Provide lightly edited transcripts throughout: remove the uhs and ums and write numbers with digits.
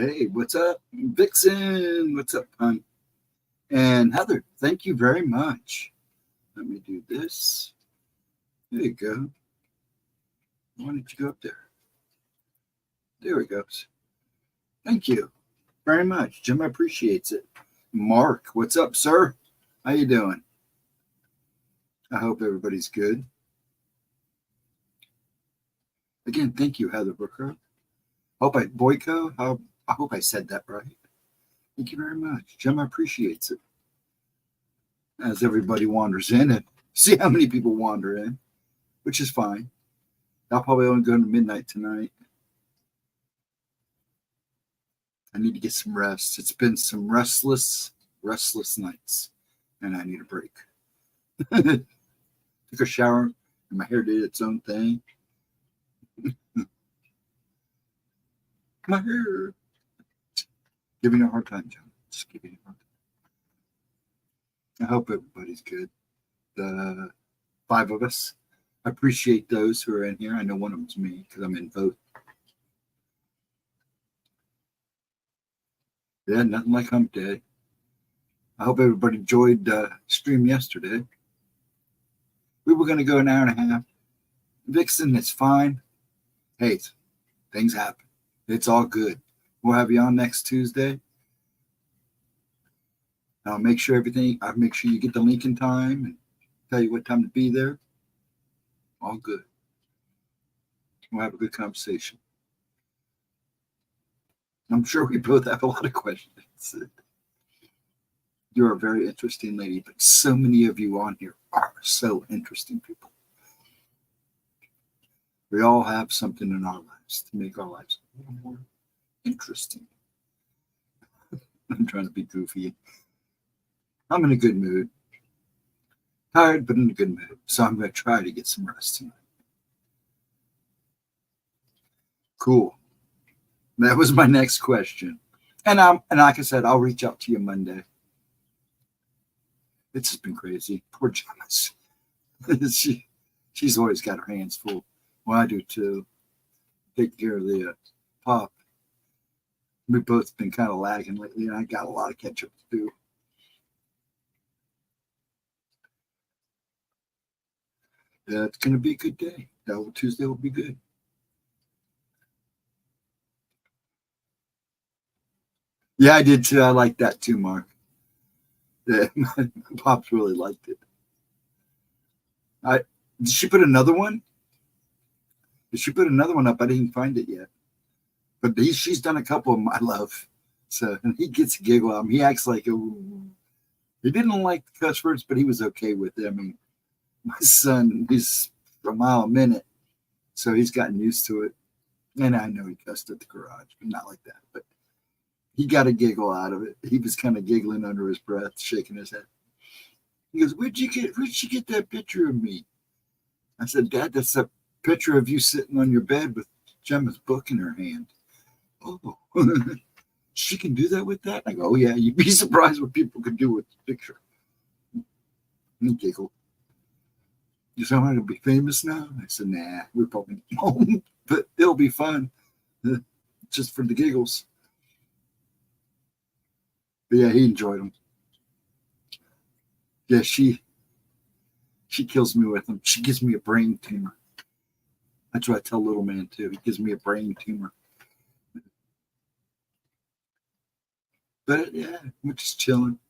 Hey, what's up? Vixen, what's up, hon? And Heather, thank you very much. Let me do this. There you go. Why don't you go up there? There it goes. Thank you very much. Jim appreciates it. Mark, what's up, sir? How you doing? I hope everybody's good. Again, thank you, Heather Booker. Boyko, I hope I said that right. Thank you very much. Jim appreciates it. As everybody wanders in and see how many people wander in, which is fine. I'll probably only go to midnight tonight. I need to get some rest. It's been some restless nights, and I need a break. Took a shower, and my hair did its own thing. My hair. Giving you a hard time, John. Just giving you a hard time. I hope everybody's good. The 5 of us. I appreciate those who are in here. I know one of them's me because I'm in both. Yeah, nothing like hump day. I hope everybody enjoyed the stream yesterday. We were going to go an hour and a half. Vixen, it's fine. Hey, things happen. It's all good. We'll have you on next Tuesday. I'll make sure you get the link in time and tell you what time to be there. All good. We'll have a good conversation. I'm sure we both have a lot of questions. You're a very interesting lady, but so many of you on here are so interesting people. We all have something in our lives to make our lives a little more interesting. I'm trying to be goofy. I'm in a good mood. Tired, but in a good mood. So I'm going to try to get some rest tonight. Cool. That was my next question. And like I said, I'll reach out to you Monday. It's just been crazy. Poor Janice. She's always got her hands full. Well, I do too. Take care of the pop. We've both been kind of lagging lately, and I got a lot of catch up to do. Yeah, it's going to be a good day. Tuesday will be good. Yeah, I did too. I like that too, Mark. Yeah, my pops really liked it. Did she put another one? Did she put another one up? I didn't find it yet. But she's done a couple of them I love. So and he gets a giggle out of him. He acts like he didn't like the cuss words, but he was okay with it. I mean, my son, he's a mile a minute, so he's gotten used to it. And I know he cussed at the garage, but not like that. But he got a giggle out of it. He was kind of giggling under his breath, shaking his head. He goes, where'd you get that picture of me? I said, Dad, that's a picture of you sitting on your bed with Gemma's book in her hand. Oh, she can do that with that? I go, oh, yeah, you'd be surprised what people can do with the picture. And he giggled. You said, I'm going to be famous now? I said, nah, we're probably home, but it'll be fun. Just for the giggles. But yeah, he enjoyed them. Yeah, she kills me with them. She gives me a brain tumor. That's what I tell little man too. He gives me a brain tumor. But yeah, we're just chilling.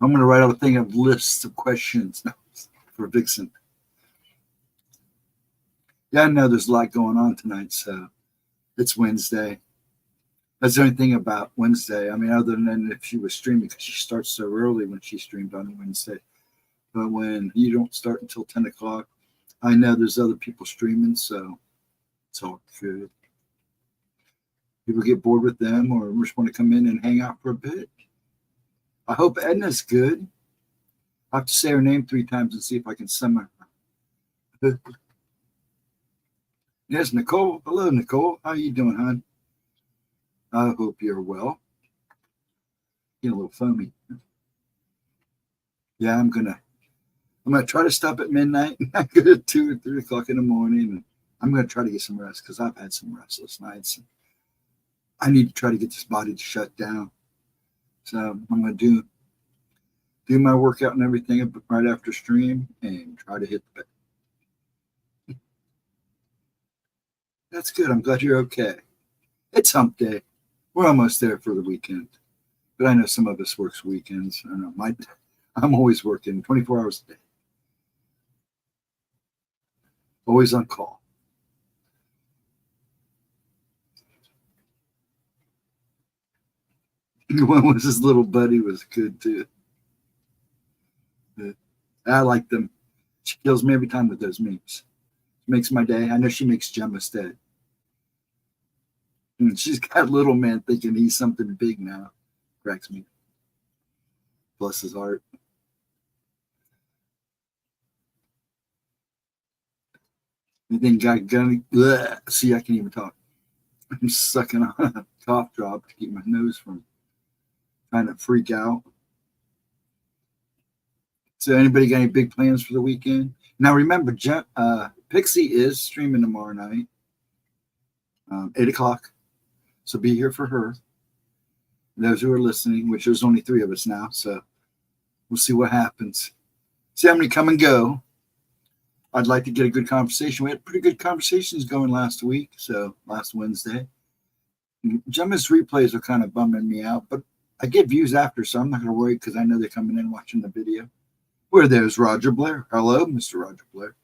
I'm going to write out a thing of lists of questions now for Vixen. Yeah, I know there's a lot going on tonight, so it's Wednesday. That's the only thing about Wednesday. I mean, other than if she was streaming, because she starts so early when she streamed on Wednesday. But when you don't start until 10 o'clock, I know there's other people streaming, so it's all good. People get bored with them or just want to come in and hang out for a bit. I hope Edna's good. I have to say her name 3 times and see if I can summon her. Yes, Nicole. Hello, Nicole. How are you doing, hon? I hope you're well. Getting a little foamy. Yeah, I'm gonna try to stop at midnight and not go to 2 or 3 o'clock in the morning. And I'm gonna try to get some rest because I've had some restless nights. I need to try to get this body to shut down. So I'm going to do my workout and everything right after stream and try to hit the bed. That's good. I'm glad you're okay. It's hump day. We're almost there for the weekend. But I know some of us works weekends. I know I'm always working 24 hours a day. Always on call. One was his little buddy was good too. I like them. She kills me every time with those memes. Makes my day. I know she makes Gemma's day. And she's got little man thinking he's something big now. Cracks me. Bless his heart. And then got gunny. See, I can't even talk. I'm sucking on a cough drop to keep my nose from trying to freak out. So anybody got any big plans for the weekend? Now remember, Pixie is streaming tomorrow night, 8 o'clock. So be here for her. Those who are listening, which there's only 3 of us now, so we'll see what happens. See how many come and go. I'd like to get a good conversation. We had pretty good conversations going last week, so last Wednesday. Gemma's replays are kind of bumming me out, but I get views after, so I'm not going to worry because I know they're coming in watching the video. Where there's Roger Blair. Hello, Mr. Roger Blair.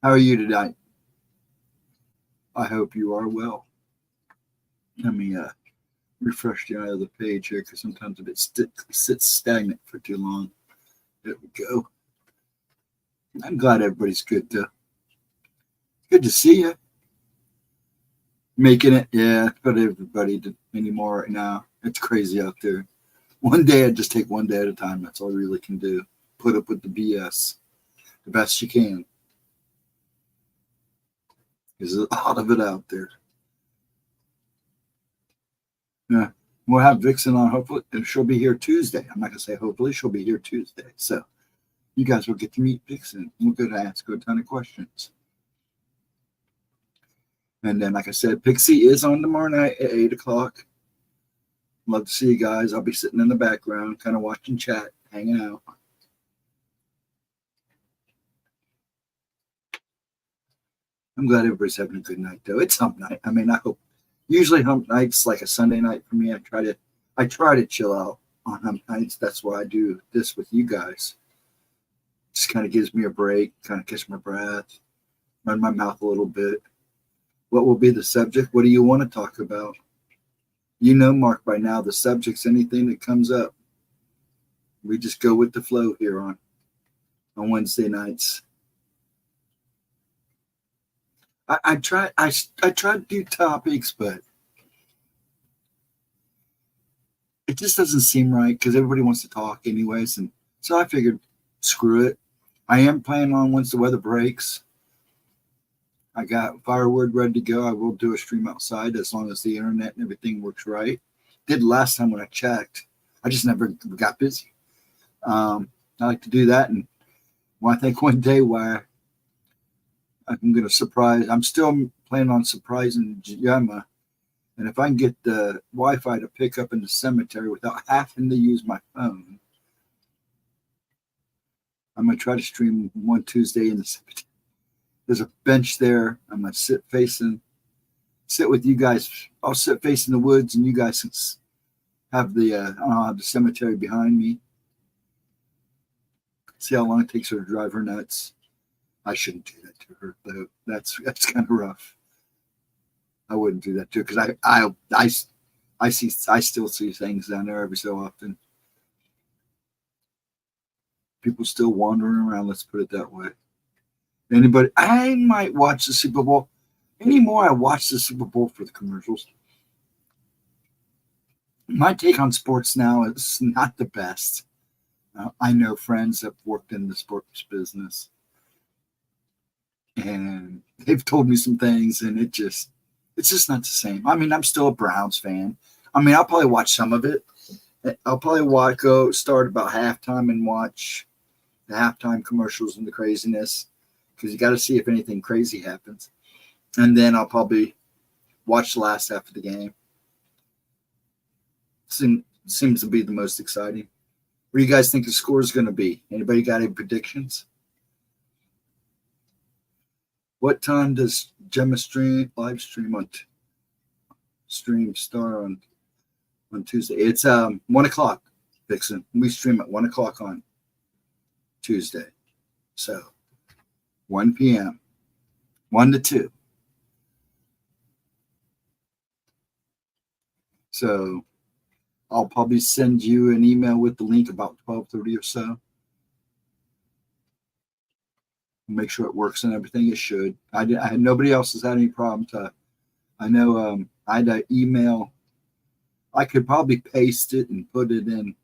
How are you tonight? I hope you are well. Let me refresh the other page here because sometimes if it sits stagnant for too long. There we go. I'm glad everybody's good though. Good to see you. Making it, yeah, but everybody anymore right now. It's crazy out there. One day I just take one day at a time. That's all I really can do. Put up with the BS the best you can. There's a lot of it out there. Yeah, we'll have Vixen on. Hopefully, she'll be here Tuesday. I'm not gonna say hopefully. She'll be here Tuesday. So you guys will get to meet Vixen. We're gonna ask her a ton of questions. And then, like I said, Pixie is on tomorrow night at 8 o'clock. Love to see you guys. I'll be sitting in the background, kind of watching chat, hanging out. I'm glad everybody's having a good night, though. It's hump night. I mean, I hope. Usually hump night's like a Sunday night for me. I try to chill out on hump nights. That's why I do this with you guys. Just kind of gives me a break, kind of catch my breath, run my mouth a little bit. What will be the subject? What do you want to talk about? You know, Mark, by now, the subject's anything that comes up. We just go with the flow here on Wednesday nights. I try to do topics, but it just doesn't seem right because everybody wants to talk anyways. And so I figured, screw it. I am planning on once the weather breaks. I got firewood ready to go. I will do a stream outside as long as the internet and everything works right. Did last time when I checked. I just never got busy. I like to do that. And I think one day where I'm going to surprise, I'm still planning on surprising Gemma. And if I can get the Wi-Fi to pick up in the cemetery without having to use my phone, I'm going to try to stream one Tuesday in the cemetery. There's a bench there. I'm going to sit with you guys. I'll sit facing the woods and you guys have the cemetery behind me. See how long it takes her to drive her nuts. I shouldn't do that to her, though. That's kind of rough. I wouldn't do that to her because I still see things down there every so often. People still wandering around. Let's put it that way. Anybody? I might watch the Super Bowl. Anymore, I watch the Super Bowl for the commercials. My take on sports now is not the best. I know friends that worked in the sports business, and they've told me some things, and it's just not the same. I mean, I'm still a Browns fan. I mean, I'll probably watch some of it. I'll probably go start about halftime and watch the halftime commercials and the craziness because you got to see if anything crazy happens. And then I'll probably watch the last half of the game seems to be the most exciting. What do you guys think the score is going to be? Anybody got any predictions? What time does Gemma live stream on start on Tuesday? It's 1 o'clock, Vixen. We stream at 1 o'clock on Tuesday. So 1 p.m. 1 to 2. So I'll probably send you an email with the link about 12:30 or so. Make sure it works and everything. It should. I nobody else has had any problems. I know I had an email. I could probably paste it and put it in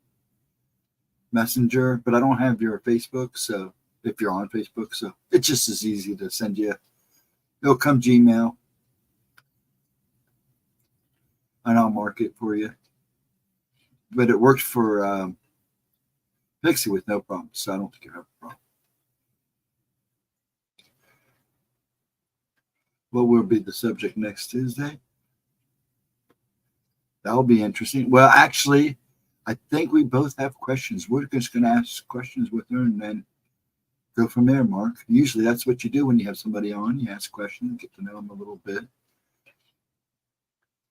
Messenger, but I don't have your Facebook. So if you're on Facebook, so it's just as easy to send you. It'll come Gmail, and I'll mark it for you. But it worked for Pixie with no problem, so I don't think you have a problem. What will be the subject next Tuesday? That'll be interesting. Well, actually, I think we both have questions. We're just going to ask questions with her and then go from there, Mark. Usually that's what you do when you have somebody on. You ask questions, get to know them a little bit,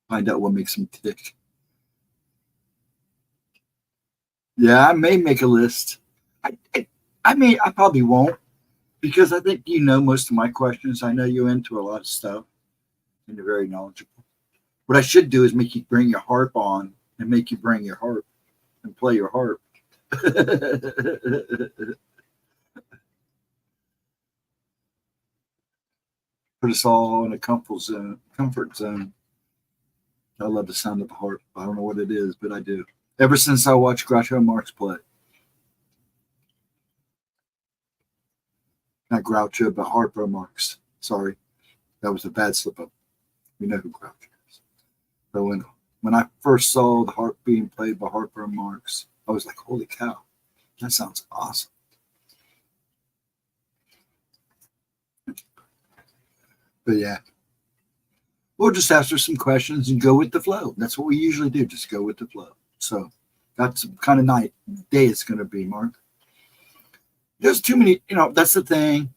find out what makes them tick. Yeah, I may make a list. I probably won't, because I think you know most of my questions. I know you're into a lot of stuff, and you're very knowledgeable. What I should do is make you bring your harp on and make you bring your harp and play your harp. Put us all in a comfort zone. I love the sound of the harp. I don't know what it is, but I do. Ever since I watched Groucho Marx play. Not Groucho, but Harpo Marx. Sorry. That was a bad slip up. You know who Groucho is. But when I first saw the harp being played by Harpo Marx, I was like, holy cow, that sounds awesome. But yeah, we'll just ask her some questions and go with the flow. That's what we usually do, just go with the flow. So that's the kind of day it's going to be, Mark. There's too many, that's the thing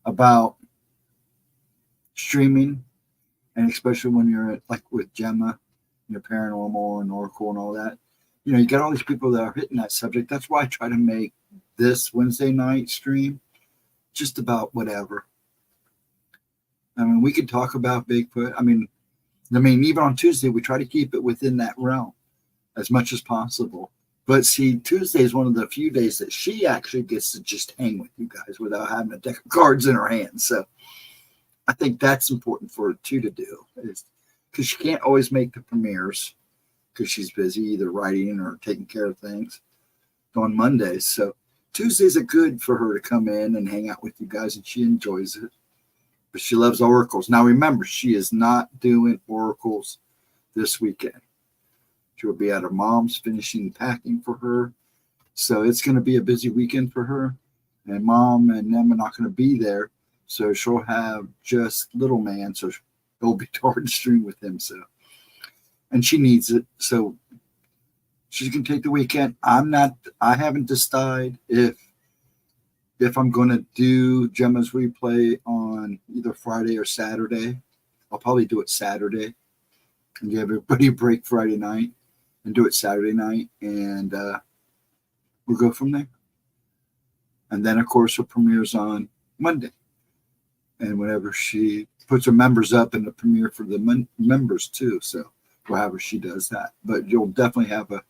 about streaming, and especially when you're like with Gemma, paranormal and Oracle and all that. You got all these people that are hitting that subject. That's why I try to make this Wednesday night stream just about whatever. I mean, we could talk about Bigfoot. I mean, even on Tuesday, we try to keep it within that realm as much as possible. But see, Tuesday is one of the few days that she actually gets to just hang with you guys without having a deck of cards in her hand. So I think that's important for her too to do, because she can't always make the premieres because she's busy either writing or taking care of things on Mondays. So Tuesdays are good for her to come in and hang out with you guys, and she enjoys it. But she loves oracles. Now remember, she is not doing oracles this weekend. She will be at her mom's finishing packing for her. So it's going to be a busy weekend for her. And Mom and them are not going to be there. So she'll have just little man. So it'll be hard to stream with him. So, and she needs it. So she can take the weekend. I haven't decided if I'm going to do Gemma's replay on either Friday or Saturday. I'll probably do it Saturday and give everybody a break Friday night and do it Saturday night. And we'll go from there. And then, of course, her premieres on Monday. And whenever she puts her members up in the premiere for the members too. So however she does that. But you'll definitely have a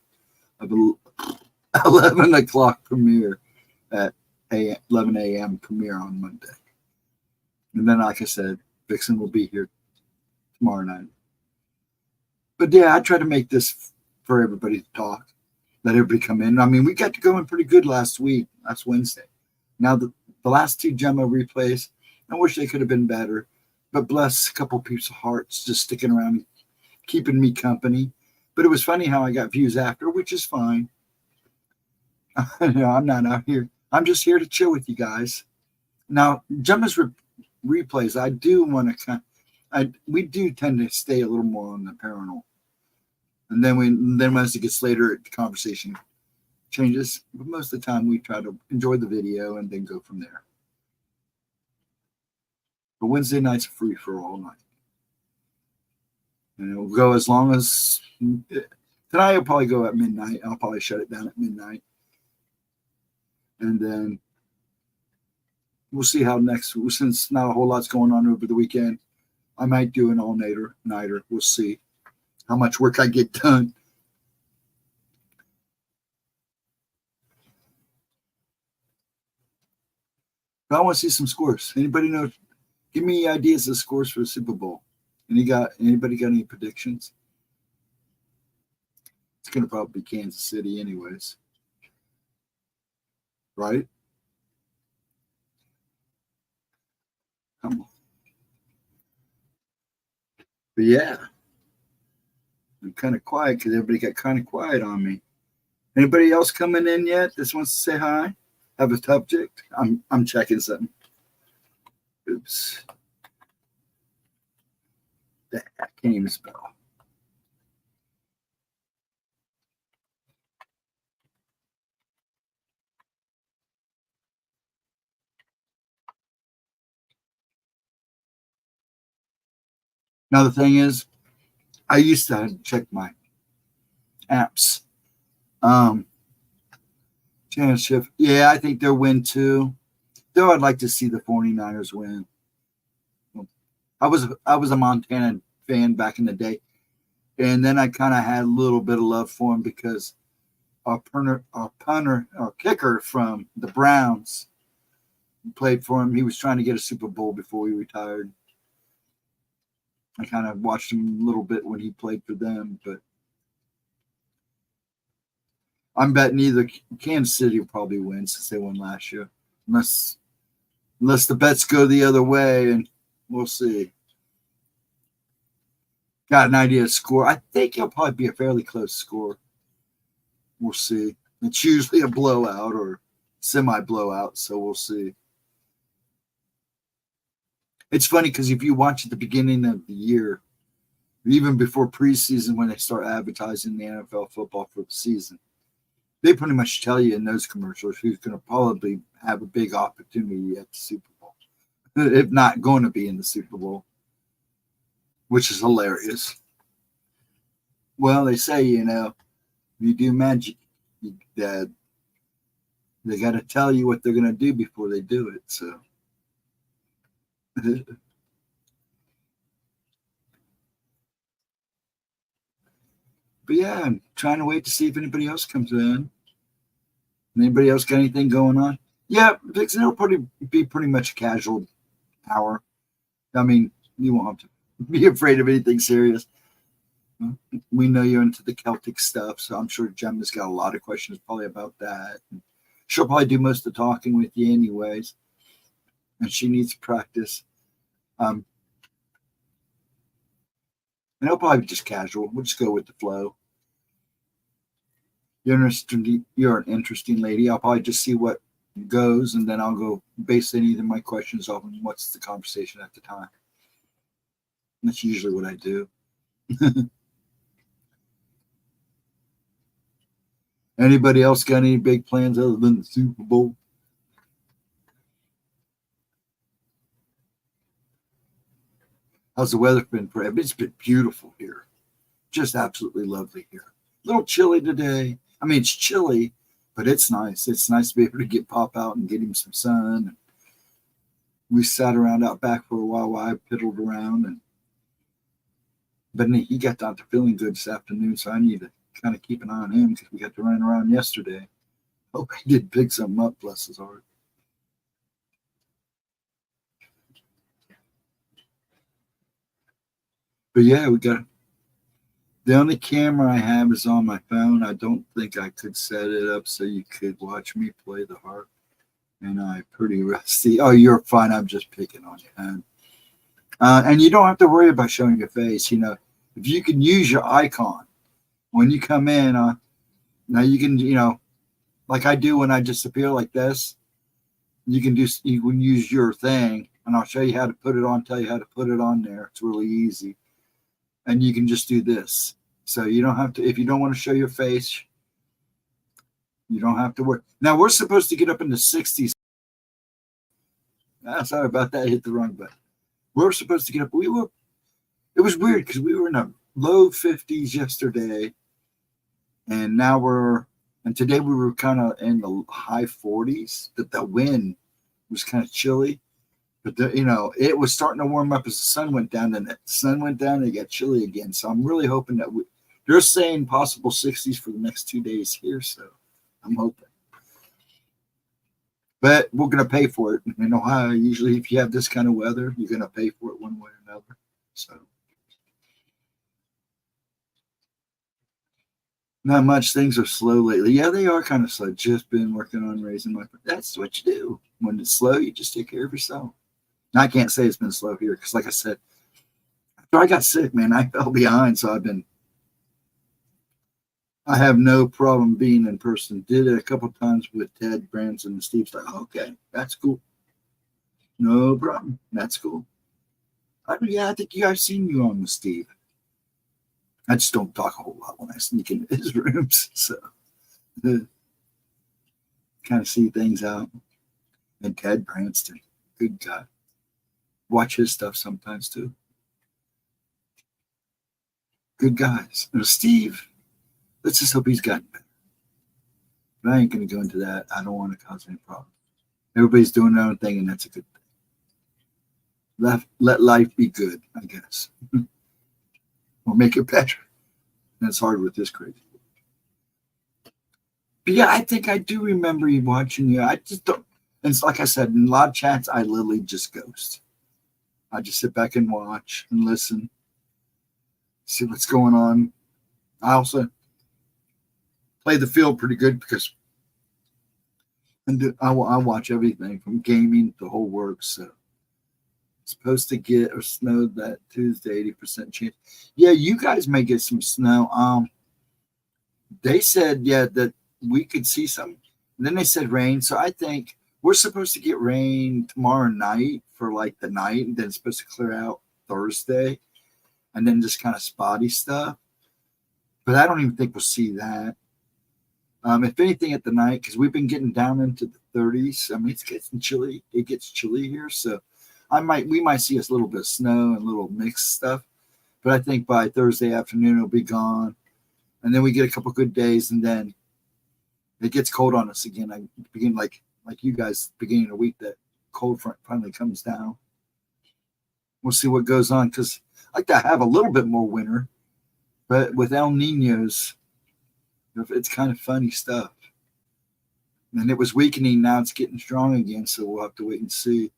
11 o'clock premiere at 11 a.m. premiere on Monday. And then, like I said, Vixen will be here tomorrow night. But yeah, I try to make this for everybody to talk. Let everybody come in. I mean, we got to go in pretty good last Wednesday. Now, the last two Gemma replays, I wish they could have been better. But bless a couple people's hearts just sticking around, keeping me company. But it was funny how I got views after, which is fine. I'm not out here. I'm just here to chill with you guys. Now, Gemma's replays, I do want to we do tend to stay a little more on the paranormal And then as it gets later, the conversation changes. But most of the time, we try to enjoy the video and then go from there. But Wednesday night's free for all night. And it'll go as long as tonight. It'll probably go at midnight. I'll probably shut it down at midnight. And then we'll see how since not a whole lot's going on over the weekend, I might do an all-nighter. We'll see how much work I get done. But I want to see some scores. Anybody know? Give me ideas of scores for the Super Bowl. Anybody got any predictions? It's going to probably be Kansas City anyways. Right? Come on. But yeah. I'm kind of quiet because everybody got kind of quiet on me. Anybody else coming in yet? Just wants to say hi? Have a subject? I'm checking something. Oops. I can't even spell. Now the thing is, I used to check my apps. Championship. Yeah, I think they'll win too. Though I'd like to see the 49ers win. I was a Montana fan back in the day. And then I kind of had a little bit of love for him because our kicker from the Browns played for him. He was trying to get a Super Bowl before he retired. I kind of watched him a little bit when he played for them, but I'm betting either Kansas City will probably win since they won last year, unless the bets go the other way, and we'll see. Got an idea of score. I think it'll probably be a fairly close score. We'll see. It's usually a blowout or semi-blowout, so we'll see. It's funny because if you watch at the beginning of the year, even before preseason when they start advertising the NFL football for the season, they pretty much tell you in those commercials who's going to probably have a big opportunity at the Super Bowl, if not going to be in the Super Bowl, which is hilarious. Well, they say, you do magic, they got to tell you what they're going to do before they do it. So, but yeah, I'm trying to wait to see if anybody else comes in. Anybody else got anything going on? Yeah, it'll probably be pretty much a casual hour. I mean, you won't have to be afraid of anything serious. We know you're into the Celtic stuff, so I'm sure Gemma's got a lot of questions probably about that. She'll probably do most of the talking with you anyways, and she needs practice. And it'll probably be just casual. We'll just go with the flow. You're an interesting lady. I'll probably just see what goes, and then I'll go base any of my questions off on what's the conversation at the time. That's usually what I do. Anybody else got any big plans other than the Super Bowl? How's the weather been for you? It's been beautiful here. Just absolutely lovely here. A little chilly today. I mean, it's chilly, but it's nice. It's nice to be able to pop out and get him some sun. We sat around out back for a while I piddled around. But he got down to feeling good this afternoon, so I need to kind of keep an eye on him because we got to run around yesterday. Hope he did pick something up, bless his heart. But yeah, we got the only camera I have is on my phone. I don't think I could set it up so you could watch me play the harp. And I'm pretty rusty. Oh, you're fine. I'm just picking on you. And you don't have to worry about showing your face. If you can use your icon when you come in, now you can, like I do when I disappear like this, you can use your thing, and I'll show you how to put it on, tell you how to put it on there. It's really easy. And you can just do this. So you don't have to, if you don't want to show your face, you don't have to worry. Now we're supposed to get up in the 60s. Sorry about that. I hit the wrong button. We're supposed to get up. It was weird because we were in the low 50s yesterday. And today we were kind of in the high 40s. But the wind was kind of chilly. But, it was starting to warm up as the sun went down. And the sun went down and it got chilly again. So I'm really hoping that they're saying possible 60s for the next 2 days here. So I'm hoping. But we're going to pay for it. In Ohio, usually if you have this kind of weather, you're going to pay for it one way or another. So not much. Things are slow lately. Yeah, they are kind of slow. Just been working on raising my. That's what you do. When it's slow, you just take care of yourself. And I can't say it's been slow here because, like I said, after I got sick, man, I fell behind. So I have no problem being in person. Did it a couple of times with Ted, Branson, and Steve's like, okay, that's cool. No problem. That's cool. I think I've seen you on with Steve. I just don't talk a whole lot when I sneak into his rooms. So kind of see things out. And Ted Branston, good guy. Watch his stuff sometimes too. Good guys. Steve, let's just hope he's gotten better. But I ain't going to go into that. I don't want to cause any problems. Everybody's doing their own thing, and that's a good thing. Let life be good, I guess. Or make it better. And it's hard with this crazy. But yeah, I think I do remember you watching you. I just don't. And it's like I said, in a lot of chats, I literally just ghost. I just sit back and watch and listen, see what's going on. I also play the field pretty good because I watch everything from gaming to whole works. So supposed to get or snow that Tuesday, 80% chance. Yeah, you guys may get some snow. They said, that we could see some. And then they said rain. So I think we're supposed to get rain tomorrow night for like the night. And then it's supposed to clear out Thursday. And then just kind of spotty stuff. But I don't even think we'll see that. If anything at the night, because we've been getting down into the 30s. I mean, it's getting chilly. It gets chilly here. So we might see a little bit of snow and little mixed stuff, but I think by Thursday afternoon it'll be gone, and then we get a couple good days, and then it gets cold on us again. I begin like you guys, beginning of the week, that cold front finally comes down. We'll see what goes on because I like to have a little bit more winter, but with El Niños, it's kind of funny stuff. And it was weakening, now it's getting strong again, so we'll have to wait and see.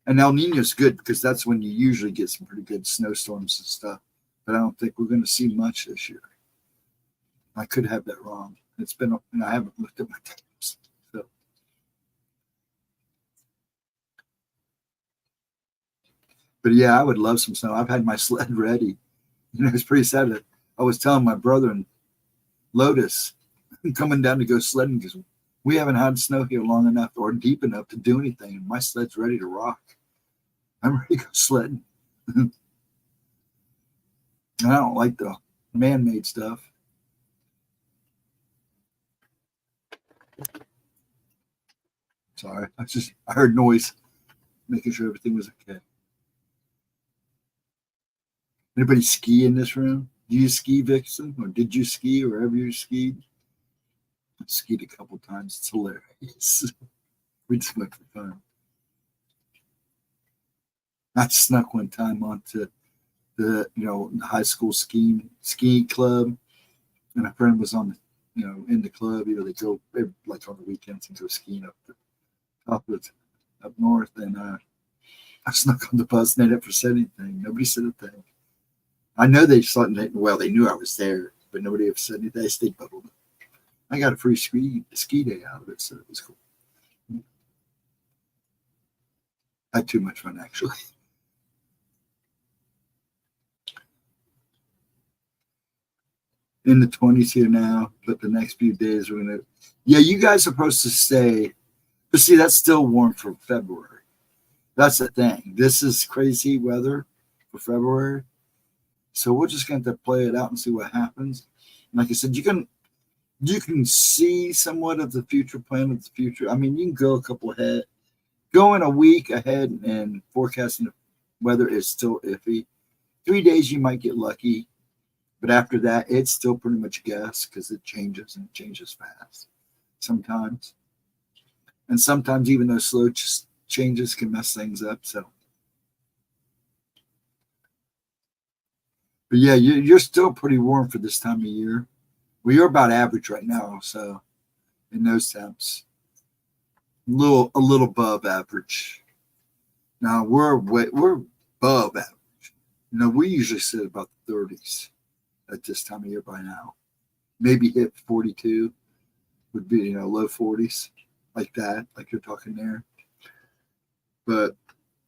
And El Niño's good because that's when you usually get some pretty good snowstorms and stuff. But I don't think we're going to see much this year. I could have that wrong. I haven't looked at my tapes. So. But yeah, I would love some snow. I've had my sled ready. It's pretty sad. I was telling my brother and Lotus, I'm coming down to go sledding because we haven't had snow here long enough or deep enough to do anything. My sled's ready to rock. I'm ready to go sledding. And I don't like the man-made stuff. Sorry, I heard noise, making sure everything was okay. Anybody ski in this room? Do you ski, Vixen? Or did you ski wherever you skied? I skied a couple times. It's hilarious. We just went for fun. I snuck one time onto the high school ski club, and a friend was on in the club. They go like on the weekends and go skiing up north, and I snuck on the bus and they never said anything. Nobody said a thing. I know they saw it. Well, they knew I was there, but nobody ever said anything. I stayed bubbled. I got a free ski day out of it, so it was cool. I had too much fun, actually. In the 20s here now, but the next few days we're gonna. Yeah, you guys are supposed to stay, but see, that's still warm for February. That's the thing. This is crazy weather for February. So we're just going to play it out and see what happens. Like I said, you can see somewhat of the future, plan of the future. I mean, you can go a couple ahead, going a week ahead and forecasting the weather is still iffy. 3 days you might get lucky, but after that, it's still pretty much a guess because it changes and it changes fast sometimes. And sometimes even those slow changes can mess things up. So, but yeah, you're still pretty warm for this time of year. Well, you're about average right now, so in those temps, a little above average. Now we're above average. We usually sit about the 30s at this time of year by now. Maybe hit 42 would be low 40s like that, like you're talking there. But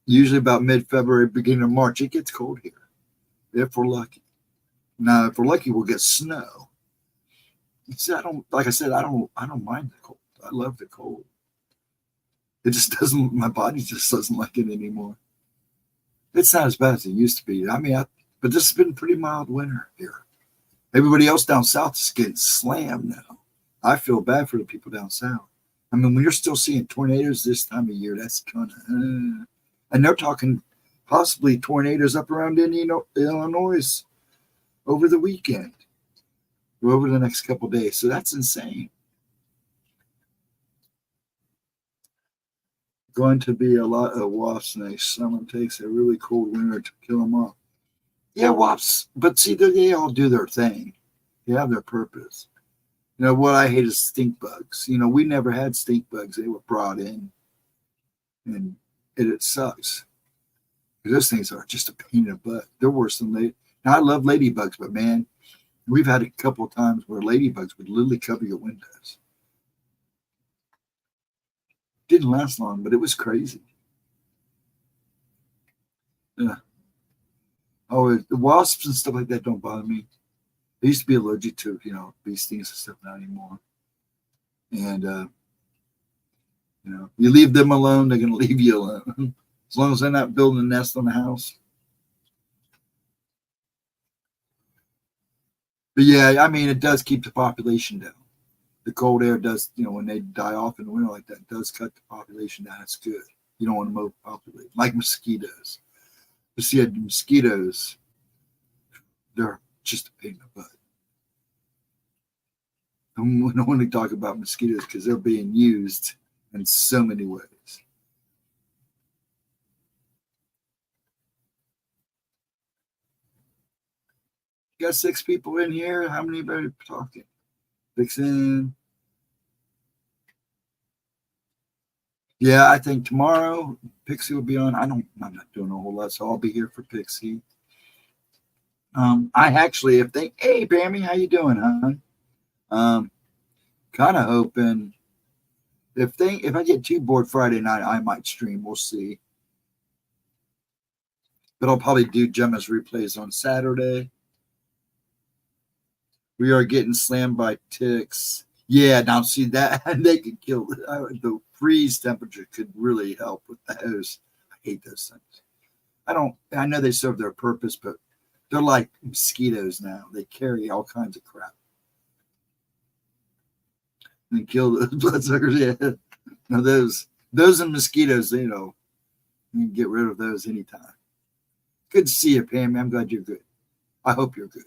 usually about mid-February, beginning of March, it gets cold here if we're lucky. Now, if we're lucky, we'll get snow. See, I don't mind the cold. I love the cold. It just doesn't. My body just doesn't like it anymore. It's not as bad as it used to be. I mean, but this has been a pretty mild winter here. Everybody else down south is getting slammed now. I feel bad for the people down south. I mean, when you're still seeing tornadoes this time of year, that's kind of, and they're talking possibly tornadoes up around Illinois over the weekend, or over the next couple of days. So that's insane. Going to be a lot of wasps next summer. Takes a really cold winter to kill them off. Yeah, wasps, but see, they all do their thing. They have their purpose. What I hate is stink bugs. We never had stink bugs. They were brought in, and it sucks. Those things are just a pain in the butt. They're worse than Now, I love ladybugs, but man, we've had a couple of times where ladybugs would literally cover your windows. Didn't last long, but it was crazy. Yeah. Oh, the wasps and stuff like that don't bother me. I used to be allergic to, bee stings and stuff, not anymore. And, you leave them alone, they're going to leave you alone. As long as they're not building a nest on the house. But yeah, I mean, it does keep the population down. The cold air does, when they die off in the winter like that, it does cut the population down. It's good. You don't want to overpopulate, like mosquitoes. You see, mosquitoes, they're just a pain in the butt. I don't want to talk about mosquitoes because they're being used in so many ways. You got 6 people in here. How many are talking? Vixen. Yeah, I think tomorrow Pixie will be on. I'm not doing a whole lot, so I'll be here for Pixie. I actually, hey Pammy, how you doing, hon? Kind of hoping if I get too bored Friday night, I might stream. We'll see. But I'll probably do Gemma's replays on Saturday. We are getting slammed by ticks. Yeah, now see that they could kill the freeze temperature could really help with those. I hate those things. I know they serve their purpose, but they're like mosquitoes now. They carry all kinds of crap. And kill the bloodsuckers. Yeah. Now those and mosquitoes, you can get rid of those anytime. Good to see you, Pam. I'm glad you're good. I hope you're good.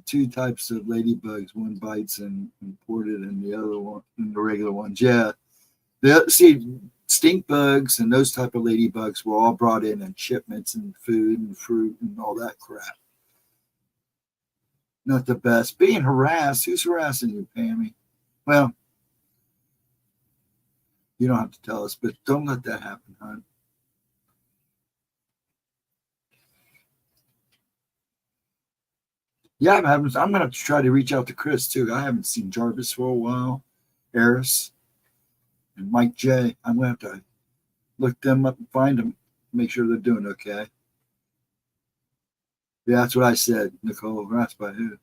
Two types of ladybugs. One bites and imported, and the other one, and the regular ones. Yeah. See, stink bugs and those type of ladybugs were all brought in shipments and food and fruit and all that crap. Not the best. Being harassed. Who's harassing you, Pammy? Well, you don't have to tell us, but don't let that happen, hon. Yeah, I'm going to have to try to reach out to Chris, too. I haven't seen Jarvis for a while. Eris and Mike J. I'm going to have to look them up and find them, make sure they're doing okay. Yeah, that's what I said, Nicole. Harassed by who?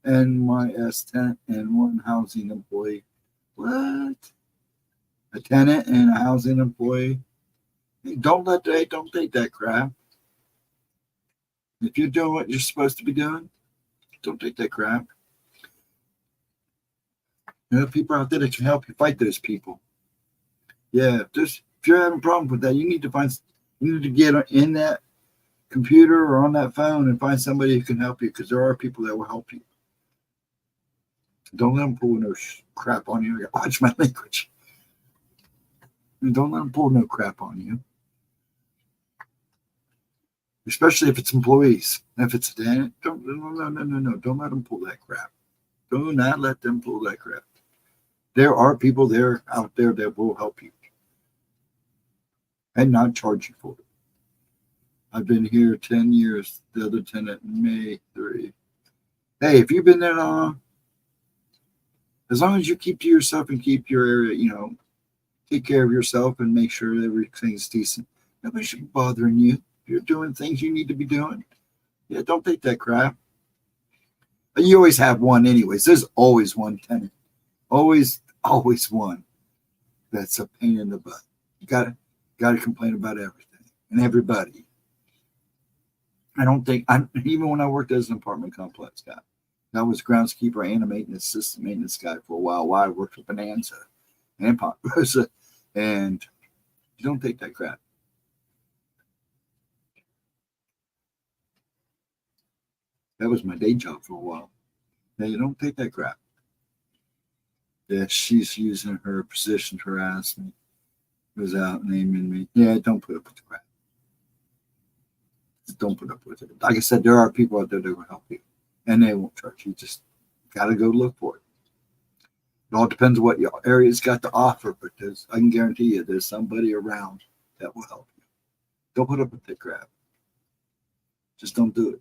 NYS tenant and one housing employee. What? A tenant and a housing employee? Don't take that crap. If you're doing what you're supposed to be doing, don't take that crap. There are people out there that can help you fight those people. Yeah, if you're having problems with that, you need to get in that computer or on that phone and find somebody who can help you, because there are people that will help you. Don't let them pull no crap on you. Watch my language. Don't let them pull no crap on you. Especially if it's employees. If it's a tenant, no. Don't let them pull that crap. Do not let them pull that crap. There are people out there that will help you and not charge you for it. I've been here 10 years. The other tenant, May 3. Hey, if you've been there long, as long as you keep to yourself and keep your area, take care of yourself and make sure everything's decent, nobody should be bothering you. If you're doing things you need to be doing, yeah, don't take that crap. You always have one anyways. There's always one tenant. Always one that's a pain in the butt. You gotta complain about everything and everybody. I don't think even when I worked as an apartment complex guy, I was groundskeeper and a assistant maintenance guy for a while I worked for Bonanza and Ponderosa, and you don't take that crap. That was my day job for a while. Now you don't take that crap. Yeah, she's using her position to harass me. Without naming me. Yeah, don't put up with the crap. Don't put up with it. Like I said, there are people out there that will help you, and they won't charge you. Just got to go look for it. It all depends on what your area's got to offer, but I can guarantee you there's somebody around that will help you. Don't put up with that crap. Just don't do it.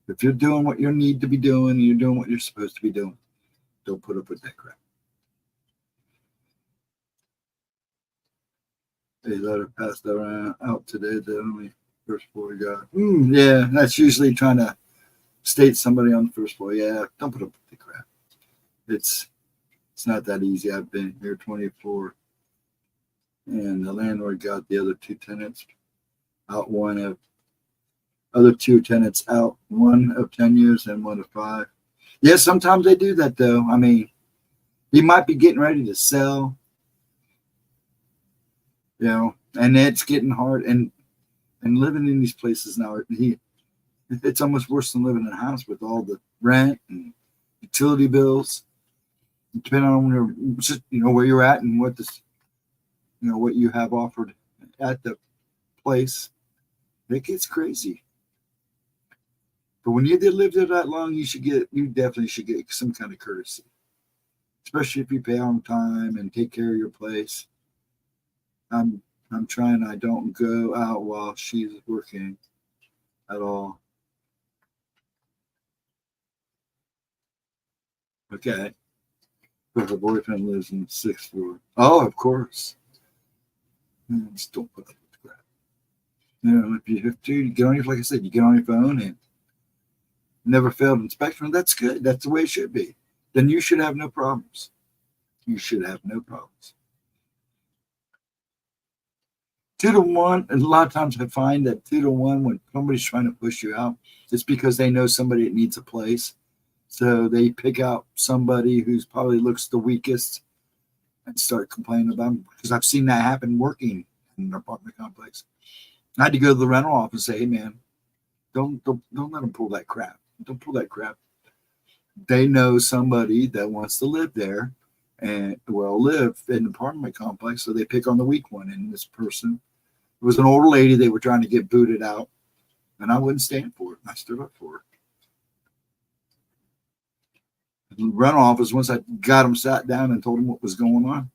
If you're doing what you need to be doing, and you're doing what you're supposed to be doing, don't put up with that crap. They let her pass that around out today. The only first floor got. Yeah, that's usually trying to state somebody on the first floor. Yeah, don't put up with the crap. It's not that easy. I've been here 24, and the landlord got the other two tenants out. Other two tenants out. One of 10 years and one of 5. Yeah, sometimes they do that though. I mean, he might be getting ready to sell. And it's getting hard, and living in these places now, it's almost worse than living in a house with all the rent and utility bills, depending on where you're at and what what you have offered at the place. It gets crazy. But when you did live there that long, you definitely should get some kind of courtesy, especially if you pay on time and take care of your place. I'm trying. I don't go out while she's working at all. Okay. But her boyfriend lives in the 6th floor. Oh, of course. Just don't put up with the crap. If you have to, you get on your, like I said, you get on your phone and never failed inspection. That's good. That's the way it should be. Then you should have no problems. You should have no problems. 2 to 1, and a lot of times I find that 2 to 1, when somebody's trying to push you out, it's because they know somebody that needs a place. So they pick out somebody who's probably looks the weakest and start complaining about them. Because I've seen that happen working in an apartment complex. I had to go to the rental office and say, hey man, don't let them pull that crap. Don't pull that crap. They know somebody that wants to live there and live in an apartment complex, so they pick on the weak one. And this person, it was an older lady, they were trying to get booted out, and I wouldn't stand for it. I stood up for her. The rental office, once I got them sat down and told them what was going on,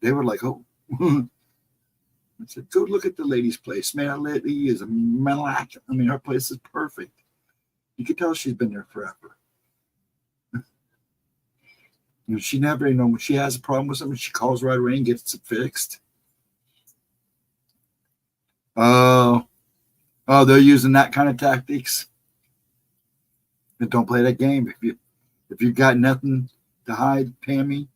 they were like, oh. I said, go look at the lady's place. Man, that lady is a malac. I mean, her place is perfect. You can tell she's been there forever. She never, when she has a problem with something, she calls right away and gets it fixed. Oh, they're using that kind of tactics. And don't play that game. If you've got nothing to hide, Pammy,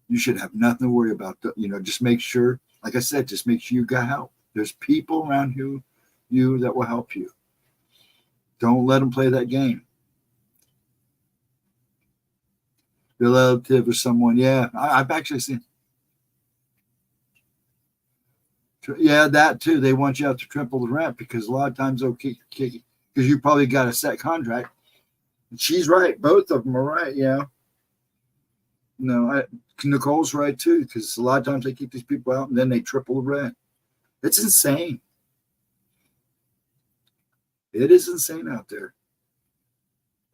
you should have nothing to worry about. Just make sure Like I said, just make sure you got help. There's people around you that will help you. Don't let them play that game. Relative or someone, yeah, I've actually seen. Yeah, that too. They want you out to triple the rent because a lot of times they'll kick because you probably got a set contract. And she's right. Both of them are right. Yeah. No, Nicole's right too because a lot of times they keep these people out and then they triple the rent. It's insane. It is insane out there.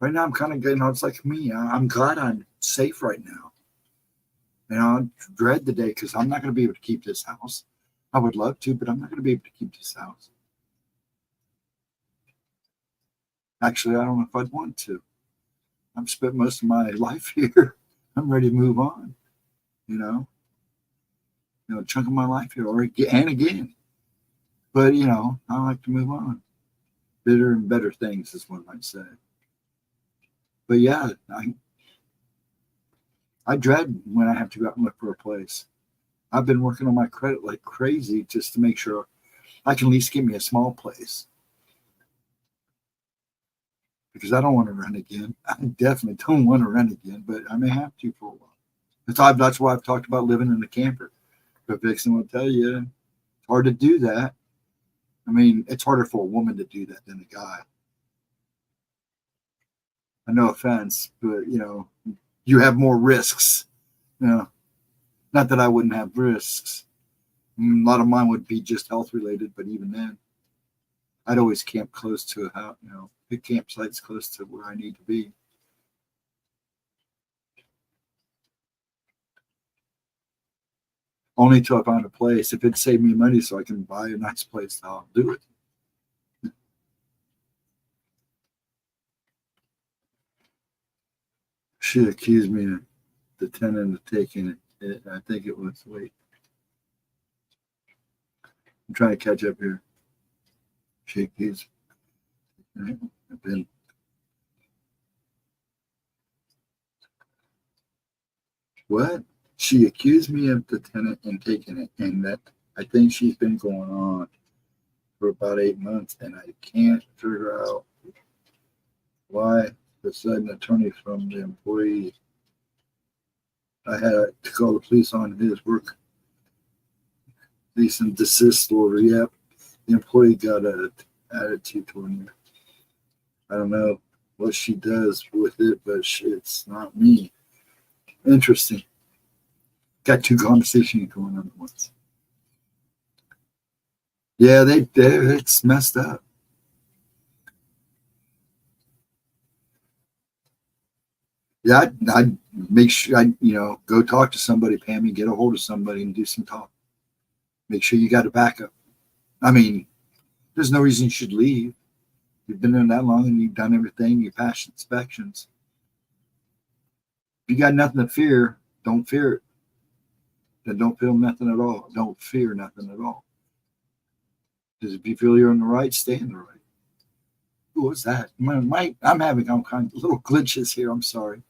Right now, I'm kind of getting. It's like me. I'm glad I'm safe right now. And I dread the day because I'm not going to be able to keep this house. I would love to, but I'm not going to be able to keep this house. Actually, I don't know if I'd want to. I've spent most of my life here. I'm ready to move on. A chunk of my life here, and again. But I like to move on. Bigger and better things is one might say. But yeah, I dread when I have to go out and look for a place. I've been working on my credit like crazy just to make sure I can at least get me a small place. Because I don't want to rent again. I definitely don't want to rent again, but I may have to for a while. That's why I've talked about living in a camper. But Vixen will tell you, it's hard to do that. I mean, it's harder for a woman to do that than a guy. No offense, but you have more risks. Not that I wouldn't have risks. A lot of mine would be just health related, but even then, I'd always camp close to a house, pick campsites close to where I need to be. Only till I find a place. If it saved me money so I can buy a nice place, I'll do it. She accused me of the tenant of taking it. I think it was, wait. I'm trying to catch up here. She accused me. I've been. What? She accused me of the tenant and taking it, and that I think she's been going on for about 8 months, and I can't figure out why the sudden attorney from the employee. I had to call the police on his work. Cease and desist order. Yep, the employee got an attitude toward me. I don't know what she does with it, but it's not me. Interesting. Got two conversations going on at once. Yeah, it's messed up. Yeah, I'd make sure I go talk to somebody, Pammy, get a hold of somebody and do some talk. Make sure you got a backup. I mean, there's no reason you should leave. You've been there that long and you've done everything. You passed inspections. If you got nothing to fear, don't fear it. Then don't feel nothing at all. Don't fear nothing at all. Because if you feel you're on the right, stay in the right. What was that? I'm having all kinds of little glitches here. I'm sorry.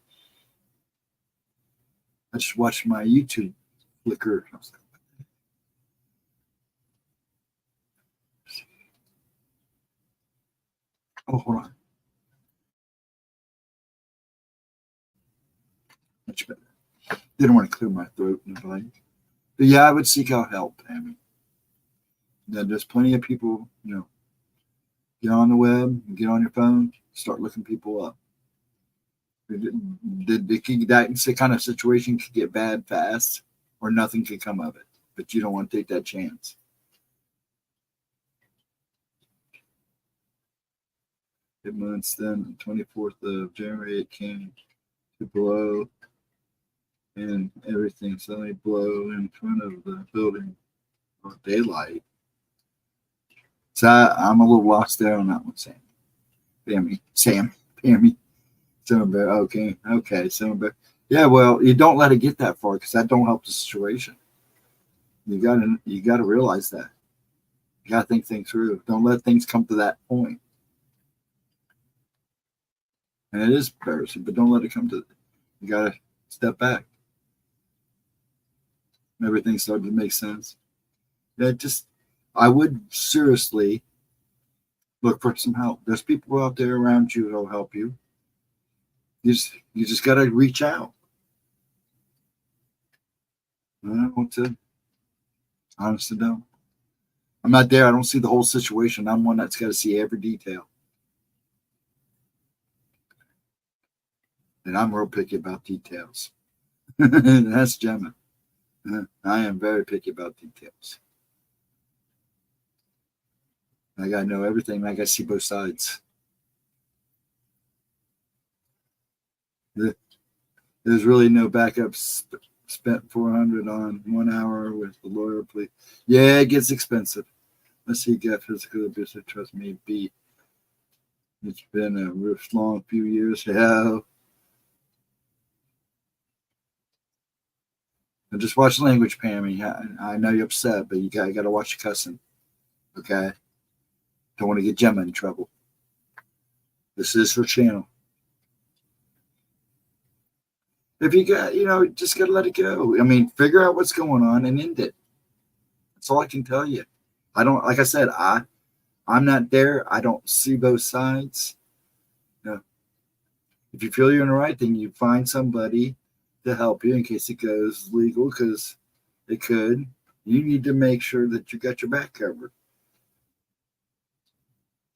I just watched my YouTube flicker. I was like, oh, hold on. Much better. Didn't want to clear my throat and blank. But yeah, I would seek out help, Tammy. There's plenty of people, get on the web, get on your phone, start looking people up. That kind of situation could get bad fast, or nothing could come of it. But you don't want to take that chance. It months then, 24th of January, it came to blow, and everything suddenly blow in front of the building or daylight. So I'm a little lost there on that one, Sam. Pammy. Okay. So, yeah, well, you don't let it get that far because that don't help the situation. You gotta realize that. You gotta think things through. Don't let things come to that point. And it is embarrassing, but don't let it come to. You gotta step back. Everything started to make sense. I would seriously look for some help. There's people out there around you who'll help you. You just got to reach out. I don't know what to. Honestly, don't. I'm not there. I don't see the whole situation. I'm one that's got to see every detail. And I'm real picky about details. That's Gemma. I am very picky about details. I got to know everything. I got to see both sides. There's really no backups. Spent $400 on 1 hour with the lawyer, please. Yeah, it gets expensive. Let's see, get physical abuse. Trust me, B. It's been a real long few years. Yeah. And just watch language, Pammy. I know you're upset, but you got to watch your cussing. Okay? Don't want to get Gemma in trouble. This is her channel. If you got, just got to let it go. I mean, figure out what's going on and end it. That's all I can tell you. I don't, like I said, I'm not there. I don't see both sides. If you feel you're in the right thing, you find somebody to help you in case it goes legal, because it could. You need to make sure that you got your back covered.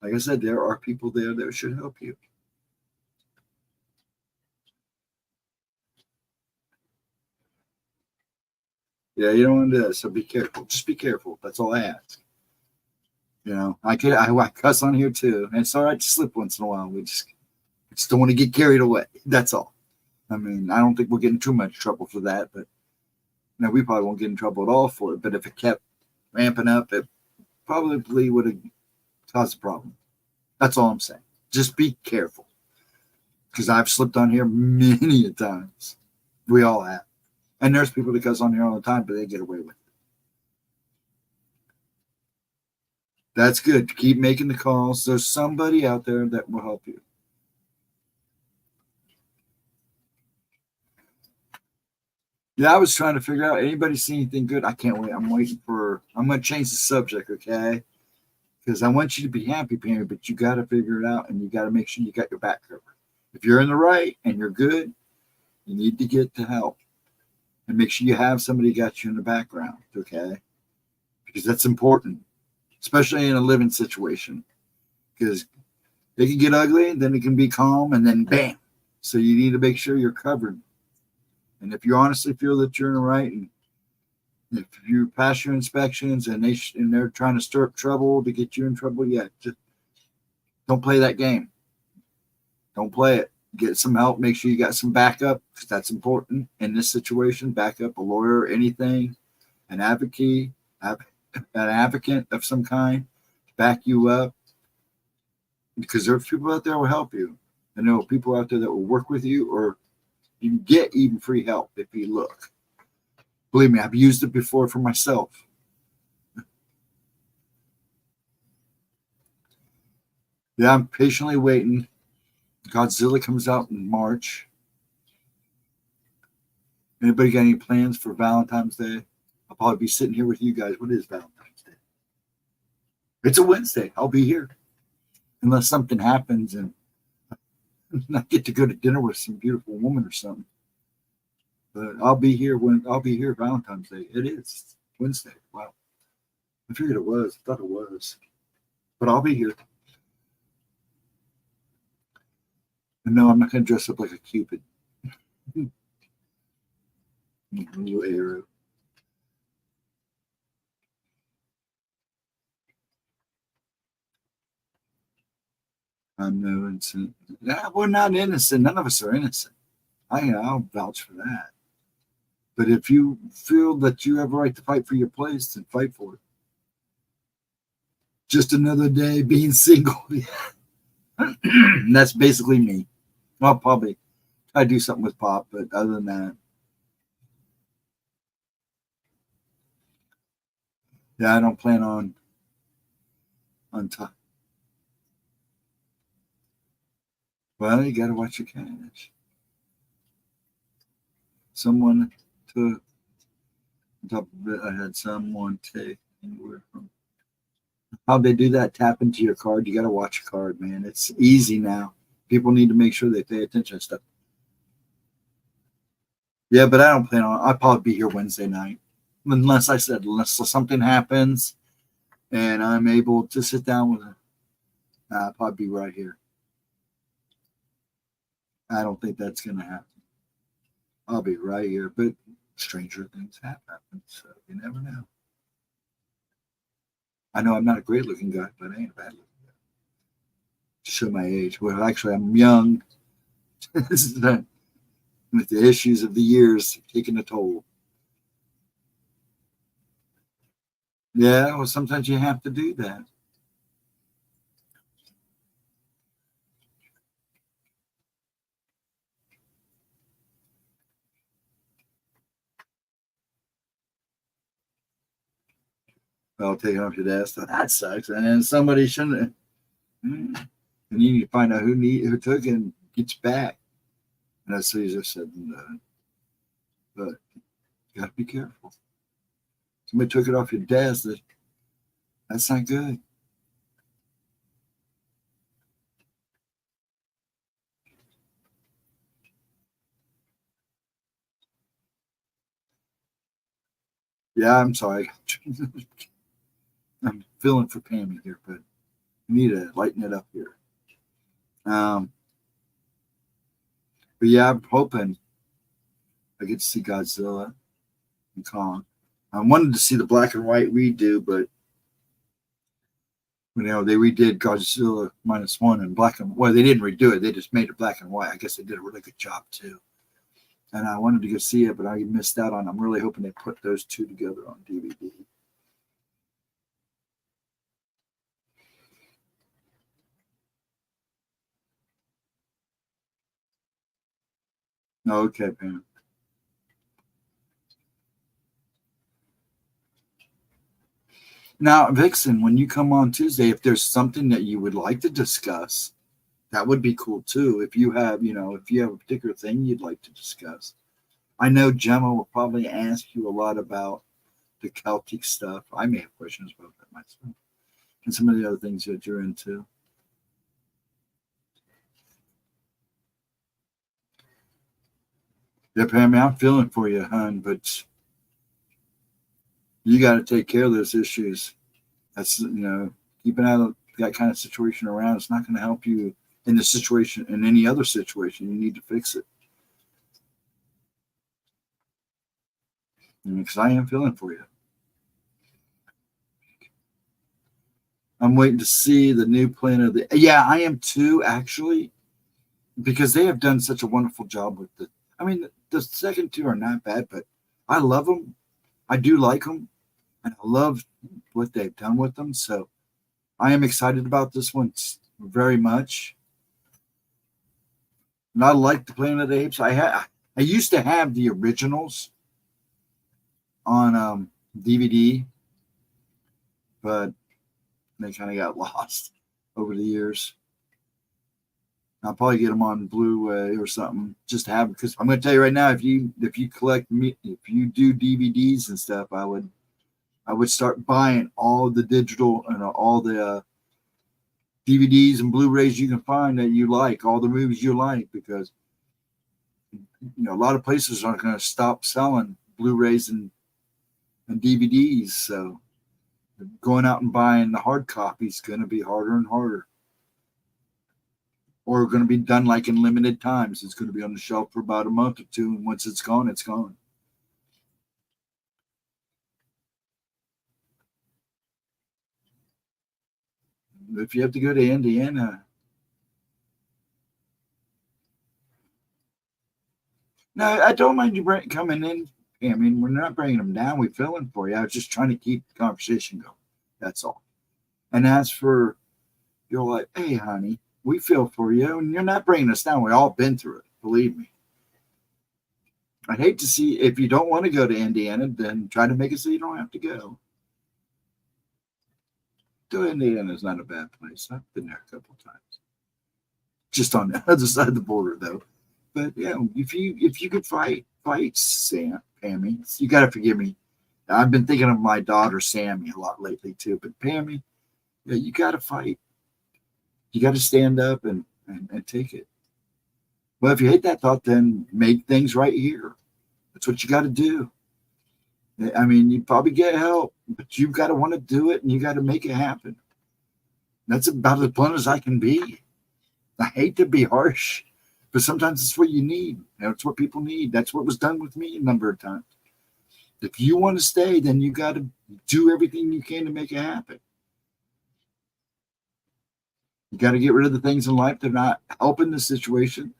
Like I said, there are people there that should help you. Yeah, you don't want to do that, so be careful. Just be careful. That's all I ask. I cuss on here too, and it's all right to slip once in a while. We just don't want to get carried away. That's all. I mean, I don't think we'll get in too much trouble for that, but we probably won't get in trouble at all for it. But if it kept ramping up, it probably would have caused a problem. That's all I'm saying. Just be careful, because I've slipped on here many a times. We all have. And there's people that cuss on here all the time, but they get away with it. That's good. Keep making the calls. There's somebody out there that will help you. Yeah, I was trying to figure out, anybody see anything good? I can't wait. I'm going to change the subject, okay? Because I want you to be happy, Pammy, but you got to figure it out, and you got to make sure you got your back covered. If you're in the right and you're good, you need to get the help. And make sure you have somebody got you in the background, okay? Because that's important, especially in a living situation. Because it can get ugly, then it can be calm, and then bam. So you need to make sure you're covered. And if you honestly feel that you're in the right, and if you pass your inspections and they're trying to stir up trouble to get you in trouble, just don't play that game. Don't play it. Get some help. Make sure you got some backup, because that's important in this situation. Backup, a lawyer, anything, an advocate of some kind to back you up, because there's people out there who will help you. And there are people out there that will work with you, or you can get even free help if you look. Believe me, I've used it before for myself. Yeah, I'm patiently waiting. Godzilla comes out in March. Anybody got any plans for Valentine's Day? I'll probably be sitting here with you guys. What is Valentine's Day? It's a Wednesday. I'll be here. Unless something happens and I get to go to dinner with some beautiful woman or something. But I'll be here Valentine's Day. It is Wednesday. Wow. I figured it was. I thought it was. But I'll be here. And no, I'm not going to dress up like a Cupid. Little arrow. I'm no innocent. Yeah, we're not innocent. None of us are innocent. I'll vouch for that. But if you feel that you have a right to fight for your place, then fight for it. Just another day being single. That's basically me. I'll probably try to do something with Pop, but other than that, yeah, I don't plan on top. Well, you got to watch your cash. Someone took, on top of it, I had someone take How'd they do that? Tap into your card. You got to watch a card, man. It's easy now. People need to make sure they pay attention to stuff. Yeah, but I don't plan on. I'll probably be here Wednesday night, unless something happens and I'm able to sit down with it. I'll probably be right here. I don't think that's going to happen. I'll be right here, but stranger things have happened, so you never know. I know I'm not a great looking guy, but I ain't a bad looking guy. To show my age. Well, actually, I'm young. With the issues of the years taking a toll. Yeah, well, sometimes you have to do that. Well, taking off your desk, that sucks. And then somebody shouldn't. And you need to find out who took it and gets back. And that's easier said than done. But you got to be careful. Somebody took it off your desk. That's not good. Yeah, I'm sorry. I'm feeling for Pammy here, but we need to lighten it up here. But yeah, I'm hoping I get to see Godzilla and Kong. I wanted to see the black and white redo, but they redid Godzilla -1 in black and well, they didn't redo it. They just made it black and white. I guess they did a really good job too. And I wanted to go see it, but I missed out on it. I'm really hoping they put those two together on DVD. Okay, Pam. Now, Vixen, when you come on Tuesday, if there's something that you would like to discuss, that would be cool too. If you have a particular thing you'd like to discuss. I know Gemma will probably ask you a lot about the Celtic stuff. I may have questions about that myself. And some of the other things that you're into. Yeah, Pam, I'm feeling for you, hon, but you got to take care of those issues. That's, keeping out of that kind of situation around, it's not going to help you in this situation, in any other situation. You need to fix it. Because I am feeling for you. I'm waiting to see the new plan of the. Yeah, I am too, actually, because they have done such a wonderful job with it. I mean, the second two are not bad, but I love them. I do like them, and I love what they've done with them. So I am excited about this one very much. And I like the Planet of the Apes. I used to have the originals on DVD, but they kind of got lost over the years. I'll probably get them on Blu-ray or something just to have them, because I'm going to tell you right now, if you collect me, if you do DVDs and stuff, I would start buying all the digital and all the DVDs and Blu-rays you can find that you like, all the movies you like, because a lot of places aren't going to stop selling Blu-rays and DVDs, so going out and buying the hard copies is going to be harder and harder. Or going to be done like in limited times. It's going to be on the shelf for about a month or two, and once it's gone, it's gone. If you have to go to Indiana, no, I don't mind you coming in. I mean, we're not bringing them down. We're filling for you. I was just trying to keep the conversation going. That's all. And as for, you're like, hey, honey, we feel for you, and you're not bringing us down. We've all been through it. Believe me. I'd hate to see, if you don't want to go to Indiana, then try to make it so you don't have to go. Indiana is not a bad place. I've been there a couple of times. Just on the other side of the border, though. But yeah, if you could fight Sam, Pammy, you got to forgive me. I've been thinking of my daughter Sammy a lot lately too. But Pammy, yeah, you got to fight. You got to stand up and take it. Well, if you hate that thought, then make things right here. That's what you got to do. I mean, you probably get help, but you've got to want to do it and you got to make it happen. That's about as blunt as I can be. I hate to be harsh, but sometimes it's what you need. That's what people need. That's what was done with me a number of times. If you want to stay, then you got to do everything you can to make it happen. You got to get rid of the things in life that are not helping the situation,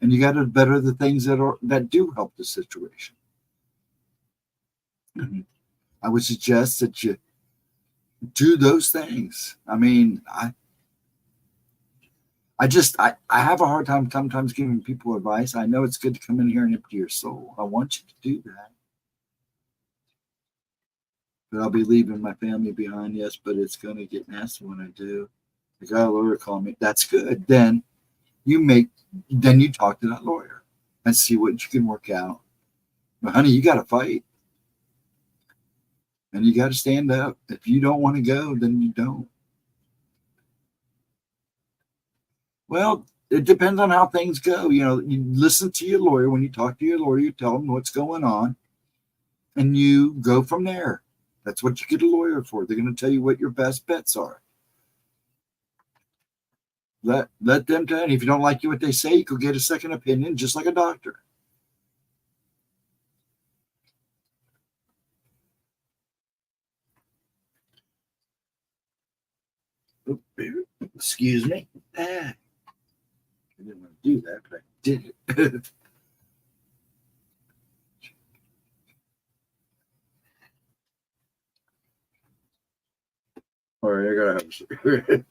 and you got to better the things that do help the situation. I would suggest that you do those things. I mean, I have a hard time sometimes giving people advice. I know it's good to come in here and empty your soul. I want you to do that. But I'll be leaving my family behind, yes, but it's going to get nasty when I do. I got a lawyer call me. That's good. Then you talk to that lawyer and see what you can work out. But honey, you got to fight. And you got to stand up. If you don't want to go, then you don't. Well, it depends on how things go. You know, you listen to your lawyer. When you talk to your lawyer, you tell them what's going on, and you go from there. That's what you get a lawyer for. They're going to tell you what your best bets are. Let them tell you. If you don't like what they say, you could get a second opinion, just like a doctor. Excuse me. I didn't want to do that, but I did it. All right, I gotta have a cigarette.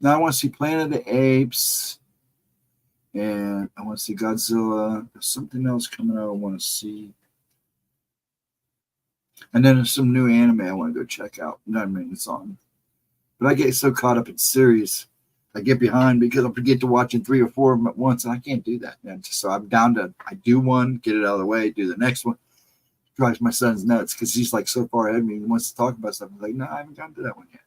Now I want to see Planet of the Apes, and I want to see Godzilla. There's something else coming out I want to see. And then there's some new anime I want to go check out. I mean, it's on. But I get so caught up in series, I get behind because I forget to watching 3 or 4 of them at once, and I can't do that. Man. So I'm down to, I do one, get it out of the way, do the next one. Drives my son's nuts because he's like so far ahead of me. He wants to talk about stuff. I'm like, no, I haven't gotten to that one yet.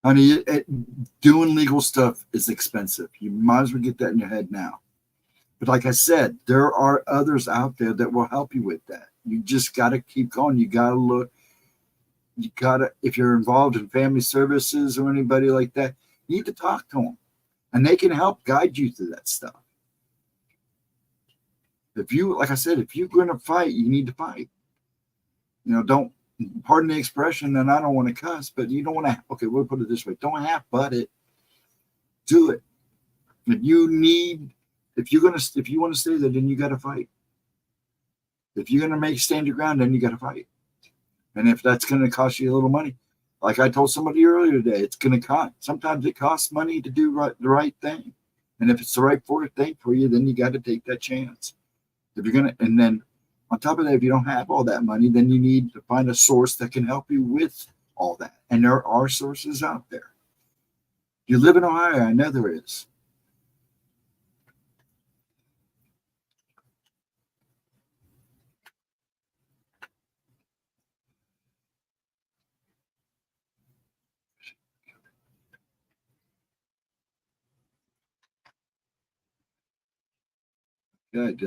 Honey, doing legal stuff is expensive. You might as well get that in your head now. But like I said, there are others out there that will help you with that. You just got to keep going. You got to look. You got to, if you're involved in family services or anybody like that, you need to talk to them. And they can help guide you through that stuff. If you, like I said, if you're going to fight, you need to fight. You know, don't, pardon the expression, and I don't want to cuss, but you don't want to, okay, we'll put it this way. Don't half butt it. Do it. If you want to stay there, then you got to fight. If you're going to stand your ground, then you got to fight. And if that's going to cost you a little money, like I told somebody earlier today, it's going to cost. Sometimes it costs money to do the right thing. And if it's the right thing for you, then you got to take that chance. If you're going to, and then on top of that, if you don't have all that money, then you need to find a source that can help you with all that. And there are sources out there. You live in Ohio, I know there is. Good.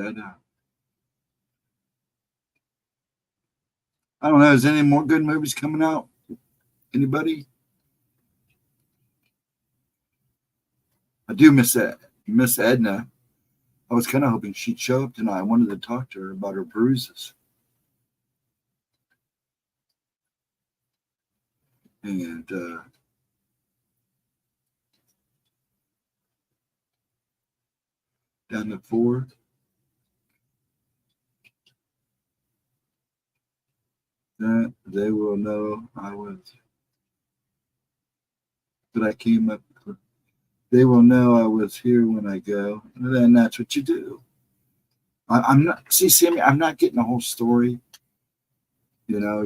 I don't know. Is there any more good movies coming out? Anybody? I do miss that. Miss Edna. I was kind of hoping she'd show up tonight. I wanted to talk to her about her bruises. And down to 4. That they will know I came up. They will know I was here when I go. And then that's what you do. I'm not, see, Sammy, I'm not getting the whole story. You're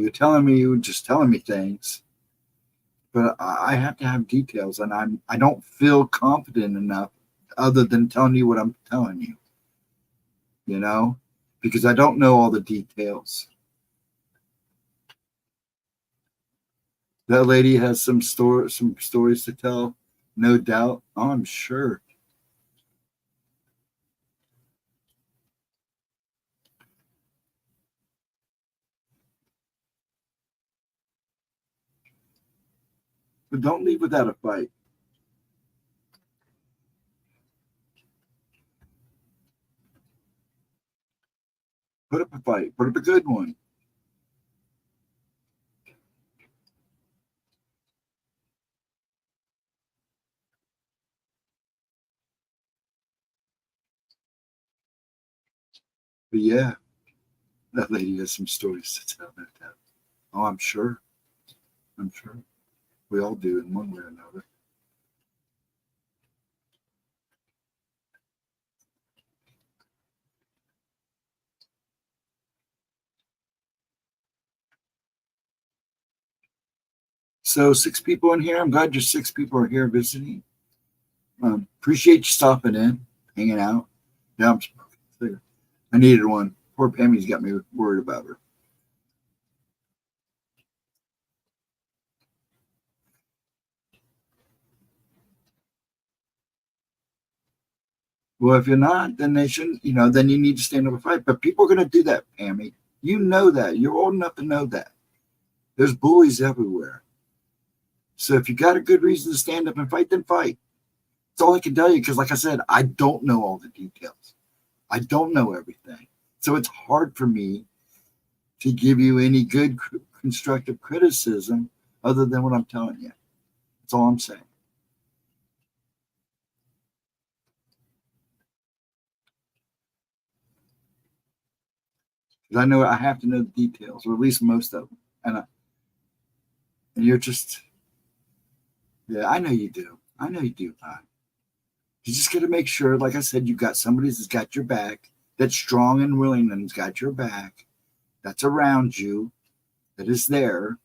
just telling me things, but I have to have details, and I don't feel confident enough other than telling you what I'm telling you, because I don't know all the details. That lady has some stories to tell, no doubt. Oh, I'm sure. But don't leave without a fight. Put up a fight. Put up a good one. But yeah, that lady has some stories to tell, no doubt. Oh, I'm sure. I'm sure. We all do in one way or another. So 6 people in here. I'm glad you're 6 people are here visiting. Appreciate you stopping in, hanging out. Yeah, I needed one. Poor Pammy's got me worried about her. Well, if you're not, then they shouldn't, then you need to stand up and fight. But people are going to do that, Pammy. You know that. You're old enough to know that. There's bullies everywhere. So if you got a good reason to stand up and fight, then fight. That's all I can tell you. Because, like I said, I don't know all the details. I don't know everything. So it's hard for me to give you any good constructive criticism other than what I'm telling you. That's all I'm saying. Because I know I have to know the details, or at least most of them. And you're just, yeah, I know you do. I know you do. You just got to make sure, like I said, you got somebody that's got your back, that's strong and willing and's got your back, that's around you, that is there,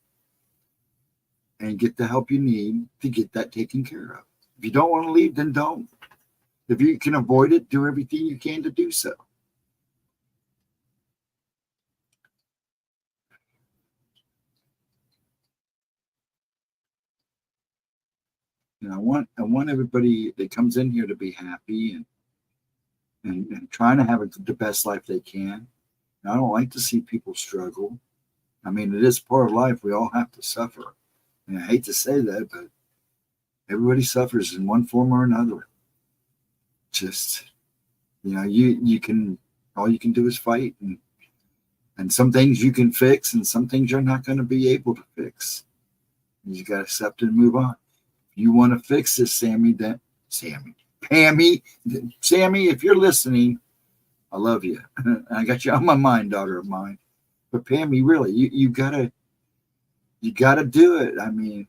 and get the help you need to get that taken care of. If you don't want to leave, then don't. If you can avoid it, do everything you can to do so. I want everybody that comes in here to be happy and trying to have the best life they can. And I don't like to see people struggle. I mean, it is part of life. We all have to suffer. And I hate to say that, but everybody suffers in one form or another. Just you can all you can do is fight, and some things you can fix, and some things you're not going to be able to fix. You got to accept it and move on. If you want to fix this, Pammy, Sammy, if you're listening, I love you. I got you on my mind, daughter of mine. But Pammy, really, you gotta do it. I mean,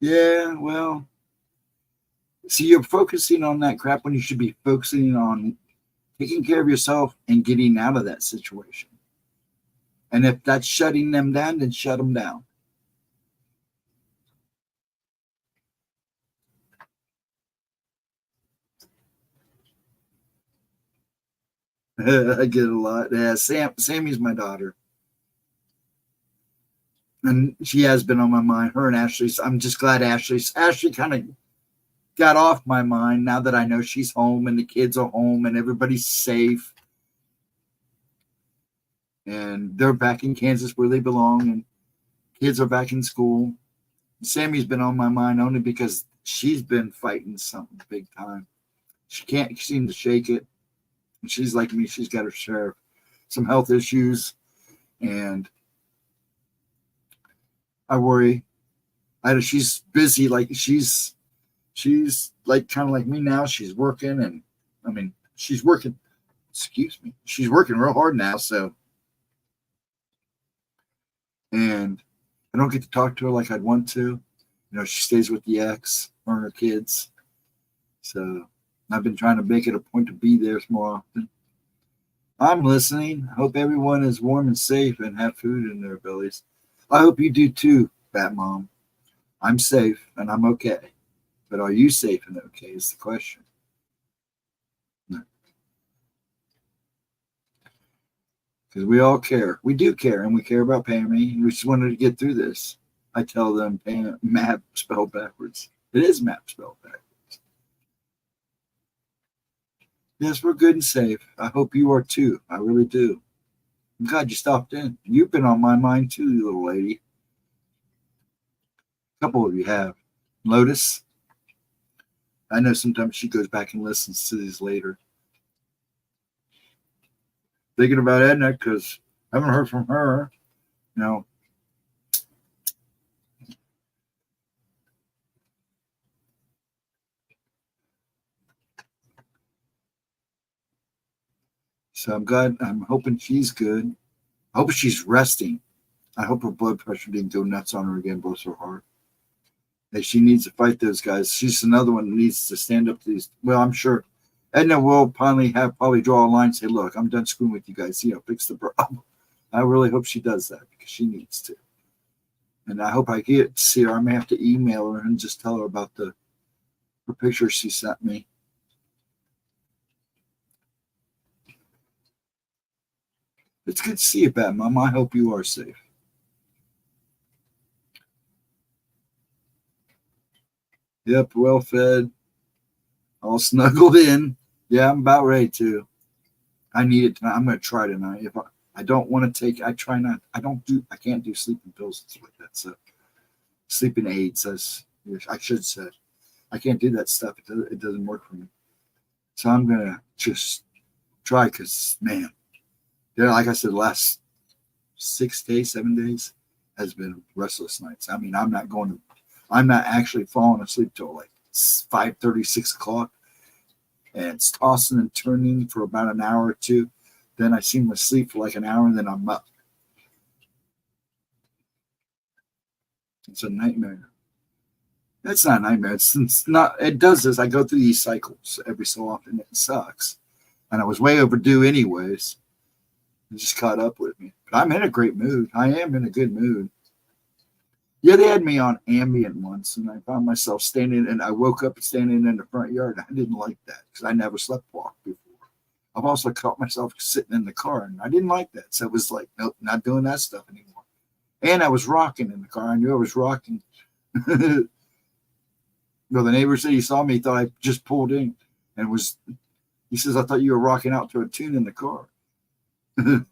yeah, well, see, you're focusing on that crap when you should be focusing on taking care of yourself and getting out of that situation. And if that's shutting them down, then shut them down. I get a lot. Yeah, Sammy's my daughter, and she has been on my mind. Her and Ashley. I'm just glad Ashley kind of got off my mind now that I know she's home and the kids are home and everybody's safe and they're back in Kansas where they belong and kids are back in school. Sammy's been on my mind only because she's been fighting something big time. She can't seem to shake it. And she's like me. She's got her share of some health issues, and I worry. I know she's busy. Like she's like kind of like me now. She's working, and I mean, she's working. Excuse me. She's working real hard now. So, and I don't get to talk to her like I'd want to. You know, she stays with the ex or her kids. So I've been trying to make it a point to be there more often. I'm listening. I hope everyone is warm and safe and have food in their bellies. I hope you do too, Fat Mom. I'm safe and I'm okay. But are you safe and okay is the question. Because we all care. We do care, and we care about Pammy. We just wanted to get through this. I tell them map spelled backwards. It is map spelled backwards. Yes, we're good and safe. I hope you are too. I really do. I'm glad you stopped in. You've been on my mind too, you little lady. A couple of you have. Lotus. I know sometimes she goes back and listens to these later. Thinking about Edna because I haven't heard from her. You know. So I'm glad. I'm hoping she's good. I hope she's resting. I hope her blood pressure didn't go nuts on her again, bless her heart. If she needs to fight those guys, she's another one that needs to stand up to these. Well, I'm sure Edna will probably draw a line and say, look, I'm done screwing with you guys. You know, fix the problem. I really hope she does that because she needs to. And I hope I get to see her. I may have to email her and just tell her about the picture she sent me. It's good to see you, Bat Mom. I hope you are safe. Yep, well fed. All snuggled in. Yeah, I'm about ready to. I need it tonight. I'm going to try tonight. If I don't want to take, I try not. I can't do sleeping pills and stuff like that. So sleeping aids, as I should say. I can't do that stuff. It doesn't work for me. So I'm going to just try because, man, like I said, the last 7 days has been restless nights. I mean, I'm not actually falling asleep till like 5:30, 6 o'clock. And it's tossing and turning for about an hour or two. Then I seem to sleep for like an hour and then I'm up. It's a nightmare. It's not a nightmare. It's not. It does this. I go through these cycles every so often. It sucks. And I was way overdue anyways. It just caught up with me. But I'm in a great mood. I am in a good mood. Yeah, they had me on Ambient once, and I found myself standing, and I woke up standing in the front yard. I didn't like that because I never slept walk before. I've also caught myself sitting in the car, and I didn't like that. So it was like, nope, not doing that stuff anymore. And I was rocking in the car. I knew I was rocking. The neighbor said he saw me, he thought I just pulled in, and he says, I thought you were rocking out to a tune in the car. Because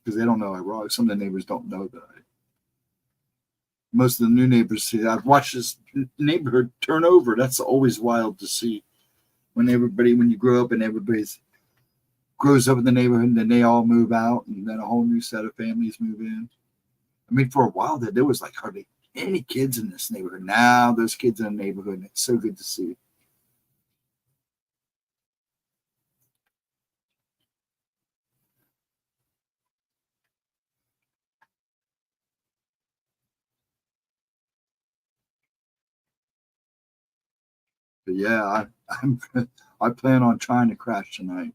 they don't know I rock. Some of the neighbors don't know that. Most of the new neighbors see. I've watched this neighborhood turn over. That's always wild to see. When you grow up and everybody grows up in the neighborhood, and then they all move out, and then a whole new set of families move in. I mean, for a while there was like hardly any kids in this neighborhood. Now there's kids in the neighborhood, and it's so good to see. But yeah, I plan on trying to crash tonight.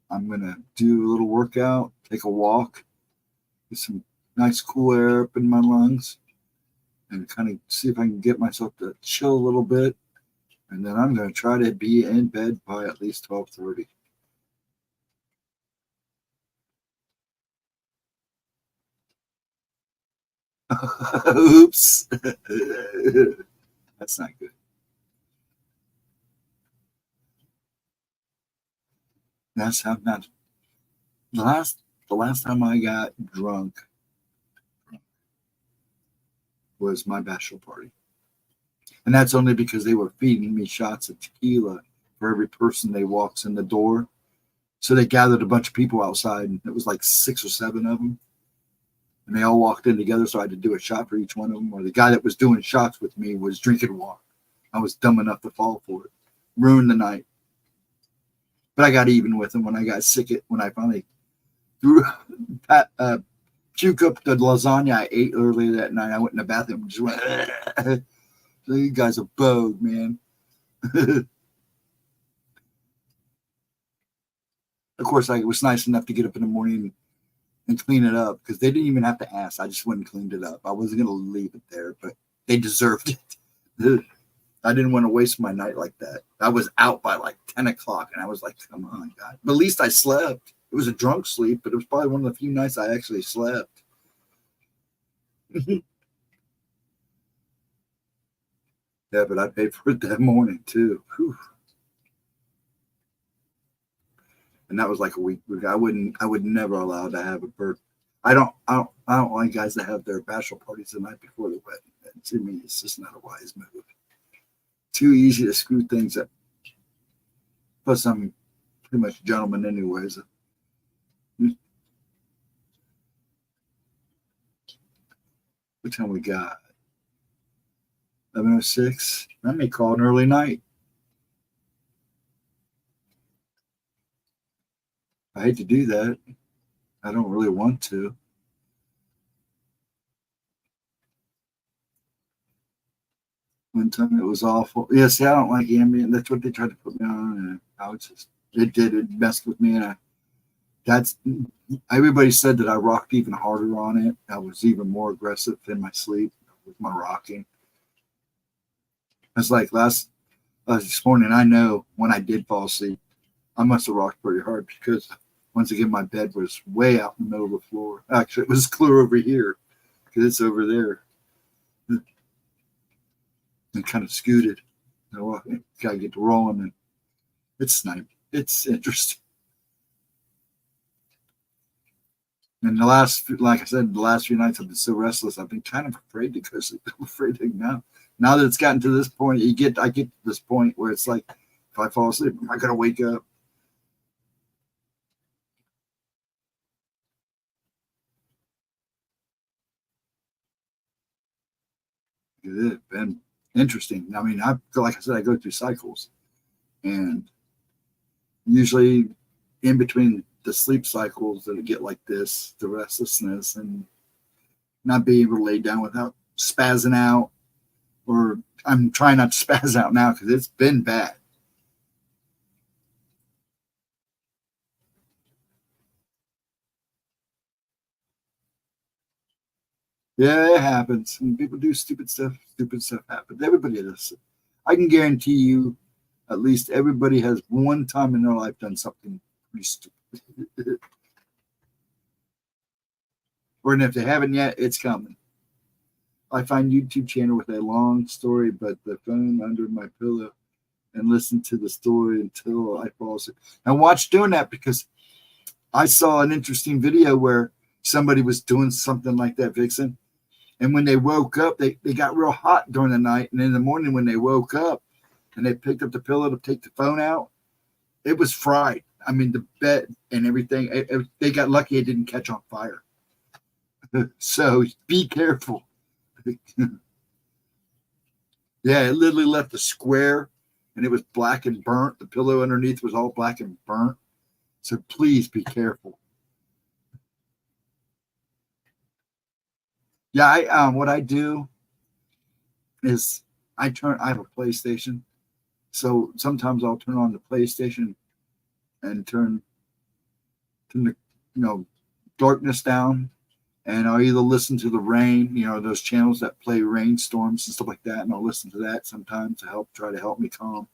I'm gonna do a little workout, take a walk, get some nice cool air up in my lungs, and kind of see if I can get myself to chill a little bit. And then I'm gonna try to be in bed by at least 12:30. Oops, that's not good. That's how not the last time I got drunk was my bachelor party. And that's only because they were feeding me shots of tequila for every person they walks in the door. So they gathered a bunch of people outside, and it was like 6 or 7 of them. And they all walked in together, so I had to do a shot for each one of them. Or the guy that was doing shots with me was drinking water. I was dumb enough to fall for it. Ruined the night. But I got even with him when I got sick. When I finally threw puke up the lasagna I ate earlier that night. I went in the bathroom and just went, so you guys are bowed, man. Of course, I was nice enough to get up in the morning and clean it up because they didn't even have to ask. I just went and cleaned it up. I wasn't going to leave it there, but they deserved it. I didn't want to waste my night like that. I was out by like 10 o'clock, and I was like, come on, God. But at least I slept. It was a drunk sleep, but it was probably one of the few nights I actually slept. Yeah, but I paid for it that morning, too. Whew. And that was like a week. I would never allow to have a birth. I don't like guys that have their bachelor parties the night before the wedding. And to me, it's just not a wise move. Too easy to screw things up. Plus, I'm pretty much a gentleman anyways. What time we got? 11:06. I may call an early night. I hate to do that. I don't really want to. One time it was awful. Yeah, see, I don't like Ambien. That's what they tried to put me on, and I was just it messed with me, and everybody said that I rocked even harder on it. I was even more aggressive in my sleep with my rocking. It's like this morning. I know when I did fall asleep, I must have rocked pretty hard because once again my bed was way out in the middle of the floor. Actually, it was clear over here because it's over there. And kind of scooted. Gotta get to rolling, and it's nice. It's interesting. And like I said, the last few nights I've been so restless. I've been kind of afraid to go sleep. I'm afraid to now. Now that it's gotten to this point, I get to this point where it's like, if I fall asleep, am I gonna wake up? It's been interesting. I mean, like I said, I go through cycles, and usually in between the sleep cycles that I get like this, the restlessness and not being able to lay down without spazzing out, or I'm trying not to spaz out now because it's been bad. Yeah, it happens. When people do stupid stuff. Stupid stuff happens. Everybody does. I can guarantee you, at least everybody has one time in their life done something pretty stupid. Or if they haven't yet, it's coming. I find YouTube channel with a long story, but the phone under my pillow and listen to the story until I fall asleep. And watch doing that because I saw an interesting video where somebody was doing something like that, Vixen. And when they woke up, they got real hot during the night. And in the morning when they woke up and they picked up the pillow to take the phone out, it was fried. I mean, the bed and everything, they got lucky it didn't catch on fire. So be careful. Yeah, it literally left a square and it was black and burnt. The pillow underneath was all black and burnt. So please be careful. Yeah, what I do is I have a PlayStation. So sometimes I'll turn on the PlayStation and turn the darkness down, and I'll either listen to the rain, those channels that play rainstorms and stuff like that, and I'll listen to that sometimes to try to help me calm.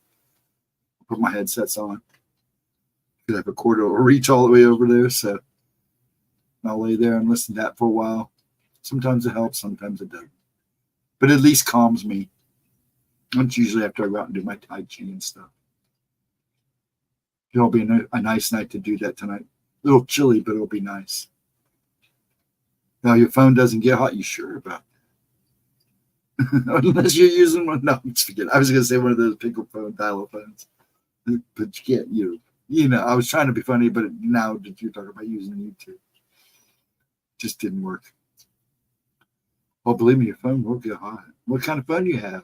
I'll put my headsets on because I have a cord that will reach all the way over there, so I'll lay there and listen to that for a while. Sometimes it helps, sometimes it doesn't, but at least calms me. That's usually after I go out and do my Tai Chi and stuff. It'll be a nice night to do that tonight. A little chilly, but it'll be nice. Now, your phone doesn't get hot. You sure about that? Unless you're using one. No, just forget it. I was going to say one of those pickle phone, dial phones. But you can't, I was trying to be funny, but now that you're talking about using YouTube, just didn't work. Well, believe me, your phone will get hot. What kind of phone do you have?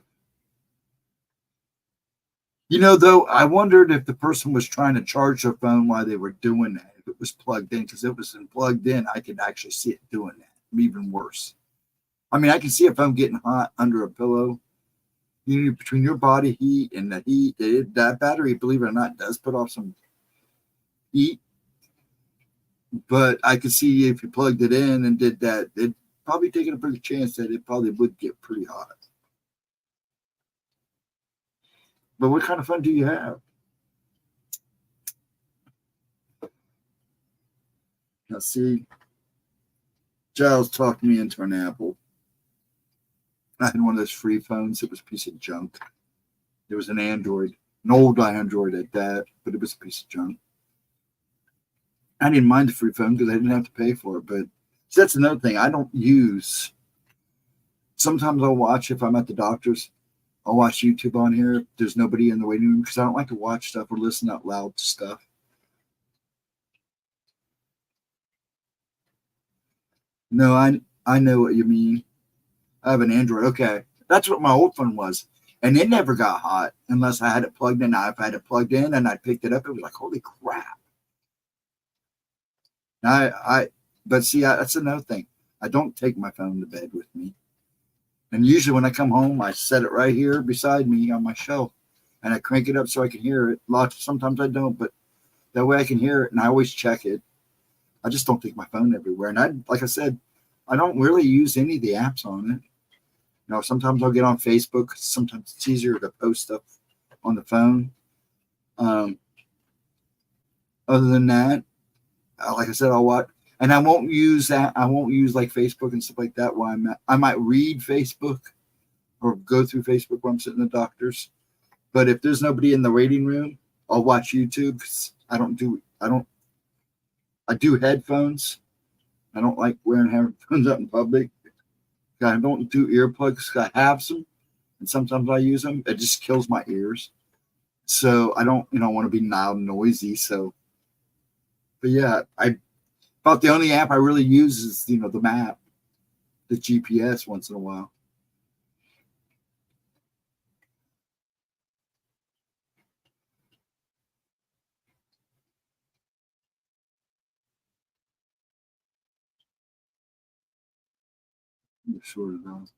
You know, though, I wondered if the person was trying to charge their phone while they were doing that, if it was plugged in, because if it was plugged in, I could actually see it doing that. Even worse. I mean, I can see a phone getting hot under a pillow. You know, between your body heat and the heat, that battery, believe it or not, does put off some heat. But I could see if you plugged it in and did that, it'd probably taking a pretty chance that it probably would get pretty hot. But what kind of phone do you have? Now, see, Giles talked me into an Apple. I had one of those free phones. It was a piece of junk. It was an Android, an old Android at that, but it was a piece of junk. I didn't mind the free phone because I didn't have to pay for it. But so that's another thing. I don't use. Sometimes I'll watch if I'm at the doctor's. I'll watch YouTube on here. If there's nobody in the waiting room because I don't like to watch stuff or listen out loud to stuff. No, I know what you mean. I have an Android. Okay, that's what my old phone was, and it never got hot unless I had it plugged in. Now, if I had it plugged in and I picked it up, it was like, holy crap. But see, that's another thing. I don't take my phone to bed with me. And usually when I come home, I set it right here beside me on my shelf and I crank it up so I can hear it. Sometimes I don't, but that way I can hear it and I always check it. I just don't take my phone everywhere. And like I said, I don't really use any of the apps on it. You know, sometimes I'll get on Facebook. Sometimes it's easier to post stuff on the phone. Other than that, like I said, I'll watch. And I won't use that. I won't use like Facebook and stuff like that while I'm at. I might read Facebook or go through Facebook while I'm sitting in the doctor's. But if there's nobody in the waiting room, I'll watch YouTube. I do headphones. I don't like wearing headphones out in public. I don't do earplugs. I have some, and sometimes I use them. It just kills my ears. So I don't, want to be loud and noisy. So, but yeah, about the only app I really use is, the map, the GPS once in a while. Sure enough.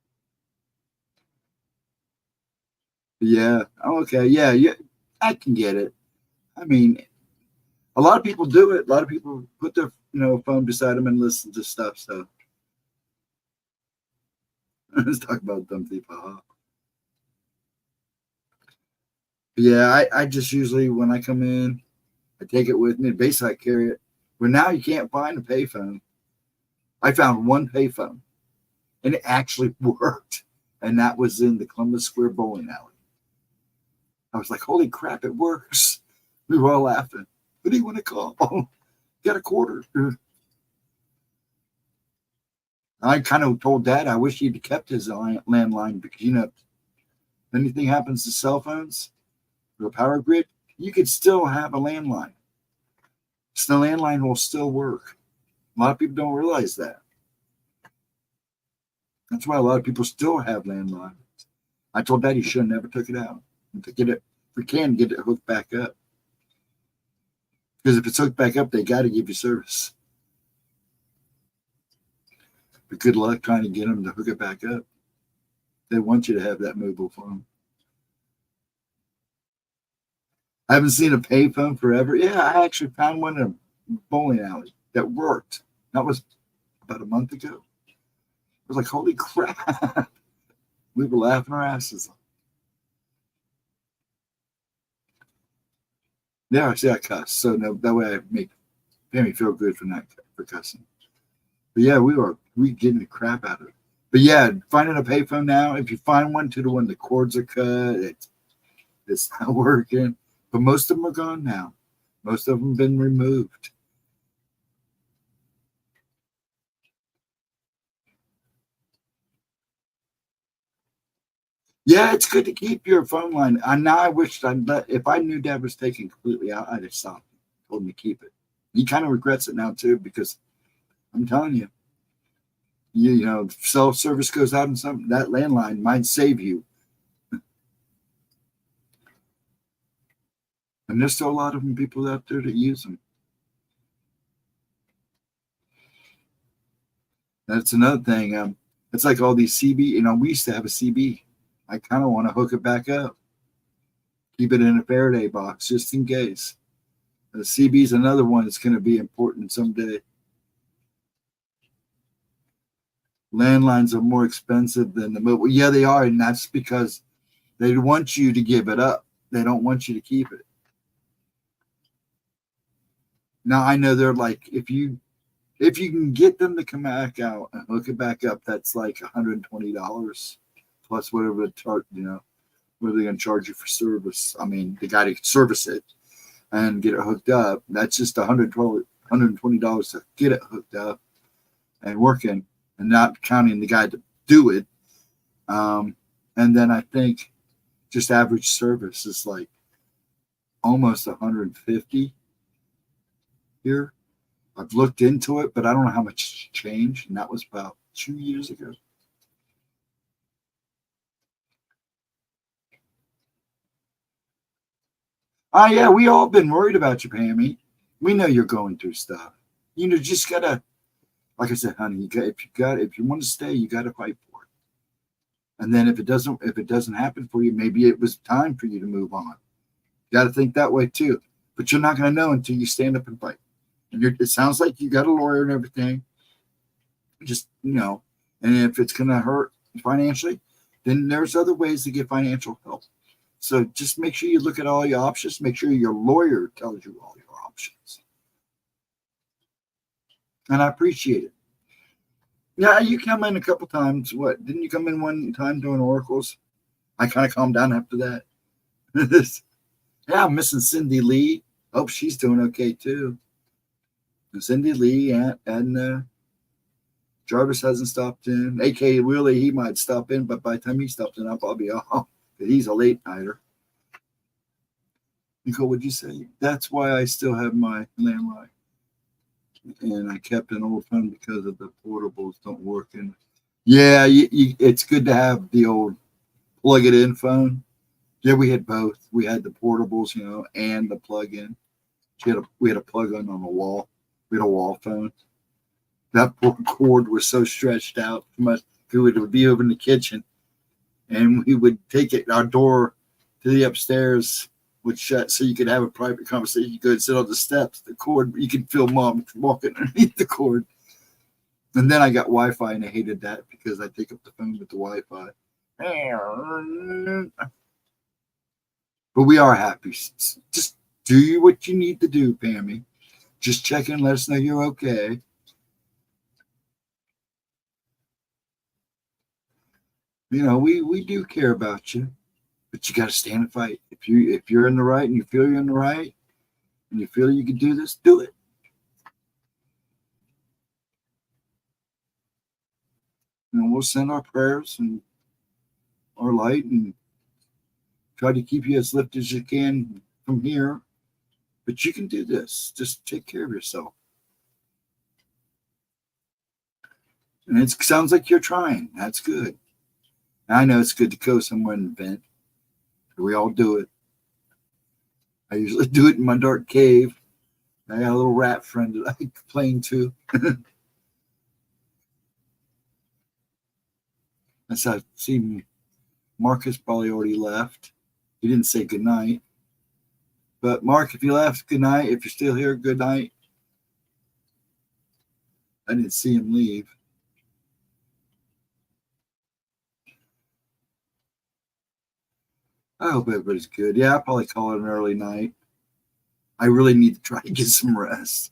Yeah. Okay. Yeah. Yeah. I can get it. I mean, a lot of people do it. A lot of people put their, phone beside them and listen to stuff. So let's talk about dumb people. Huh? Yeah. I just usually, when I come in, I take it with me. Basically, I carry it. But now you can't find a payphone. I found one payphone, and it actually worked. And that was in the Columbus Square bowling alley. I was like, holy crap, it works. We were all laughing. What do you want to call? Oh, got a quarter. I kind of told Dad I wish he'd kept his landline because, if anything happens to cell phones or a power grid, you could still have a landline. So the landline will still work. A lot of people don't realize that. That's why a lot of people still have landlines. I told Dad he should have never took it out. And to get it, if we can, get it hooked back up. Because if it's hooked back up, they got to give you service. But good luck trying to get them to hook it back up. They want you to have that mobile phone. I haven't seen a payphone forever. Yeah, I actually found one in a bowling alley that worked. That was about a month ago. I was like, holy crap. We were laughing our asses off. Yeah, see, I cuss. So that way I make me feel good for cussing. But yeah, we getting the crap out of it. But yeah, finding a payphone now, if you find one to the one the cords are cut, it's not working. But most of them are gone now. Most of them have been removed. Yeah, it's good to keep your phone line. Now I wish if I knew Dad was taking completely out, I'd have stopped him, told him to keep it. He kind of regrets it now too because I'm telling you, You know, cell service goes out and something, that landline might save you. And there's still a lot of them people out there that use them. That's another thing. It's like all these CB. You know, we used to have a CB. I kind of want to hook it back up. Keep it in a Faraday box just in case. The CB is another one that's going to be important someday. Landlines are more expensive than the mobile. Yeah, they are, and that's because they want you to give it up. They don't want you to keep it. Now I know they're like, if you can get them to come back out and hook it back up, that's like $120 plus whatever the charge. You know, what are they going to charge you for service? I mean, the guy to service it and get it hooked up. That's just $120 to get it hooked up and working, and not counting the guy to do it. And then I think just average service is like almost 150 here. I've looked into it, but I don't know how much changed, and that was about 2 years ago. Yeah, we all been worried about you, Pammy. We know you're going through stuff. You know, just gotta, like I said, honey, if you want to stay, you gotta fight for it. And then if it doesn't happen for you, maybe it was time for you to move on. You gotta think that way too. But you're not gonna know until you stand up and fight. And it sounds like you got a lawyer and everything. Just, you know, and if it's gonna hurt financially, then there's other ways to get financial help. So just make sure you look at all your options. Make sure your lawyer tells you all your options. And I appreciate it. Yeah, you come in a couple times. What? Didn't you come in one time doing oracles? I kind of calmed down after that. Yeah, I'm missing Cindy Lee. Hope she's doing okay too. And Cindy Lee and Jarvis hasn't stopped in. AK Willie, he might stop in, but by the time he stops in, I'll probably be off. He's a late nighter. Nicole, what'd you say? That's why I still have my landline. And I kept an old phone because of the portables don't work. And yeah, it's good to have the old plug it in phone. Yeah, we had both. We had the portables, you know, and the plug in. We had a plug in on the wall. We had a wall phone. That poor cord was so stretched out from us. It would be over in the kitchen. And we would take it, our door to the upstairs would shut so you could have a private conversation. You could sit on the steps, the cord, you could feel mom walking underneath the cord. And then I got Wi-Fi and I hated that because I take up the phone with the Wi-Fi. But we are happy. Just do what you need to do, Pammy. Just check in, let us know you're okay. You know, we do care about you, but you got to stand and fight. If you're in the right and you feel you're in the right and you feel you can do this, do it. And we'll send our prayers and our light and try to keep you as lifted as you can from here. But you can do this. Just take care of yourself. And it sounds like you're trying. That's good. I know it's good to go somewhere and vent. We all do it. I usually do it in my dark cave. I got a little rat friend that I complain to. As I see Marcus probably already left. He didn't say good night. But Mark, if you left, good night. If you're still here, good night. I didn't see him leave. I hope everybody's good. Yeah, I'll probably call it an early night. I really need to try to get some rest.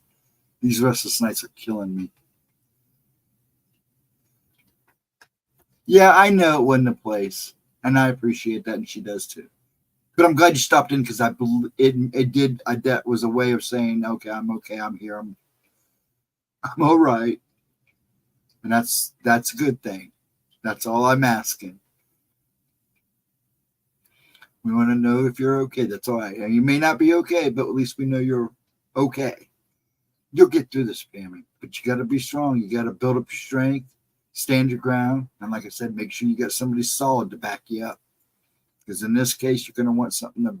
These restless nights are killing me. Yeah, I know it wasn't a place, and I appreciate that, and she does too. But I'm glad you stopped in because that was a way of saying, okay, I'm here, I'm all right, and that's a good thing. That's all I'm asking. We want to know if you're okay. That's all right. And you may not be okay, but at least we know you're okay. You'll get through this, family. But you got to be strong. You got to build up your strength. stand your ground. And like I said, make sure you got somebody solid to back you up. Because in this case, you're going to want something to,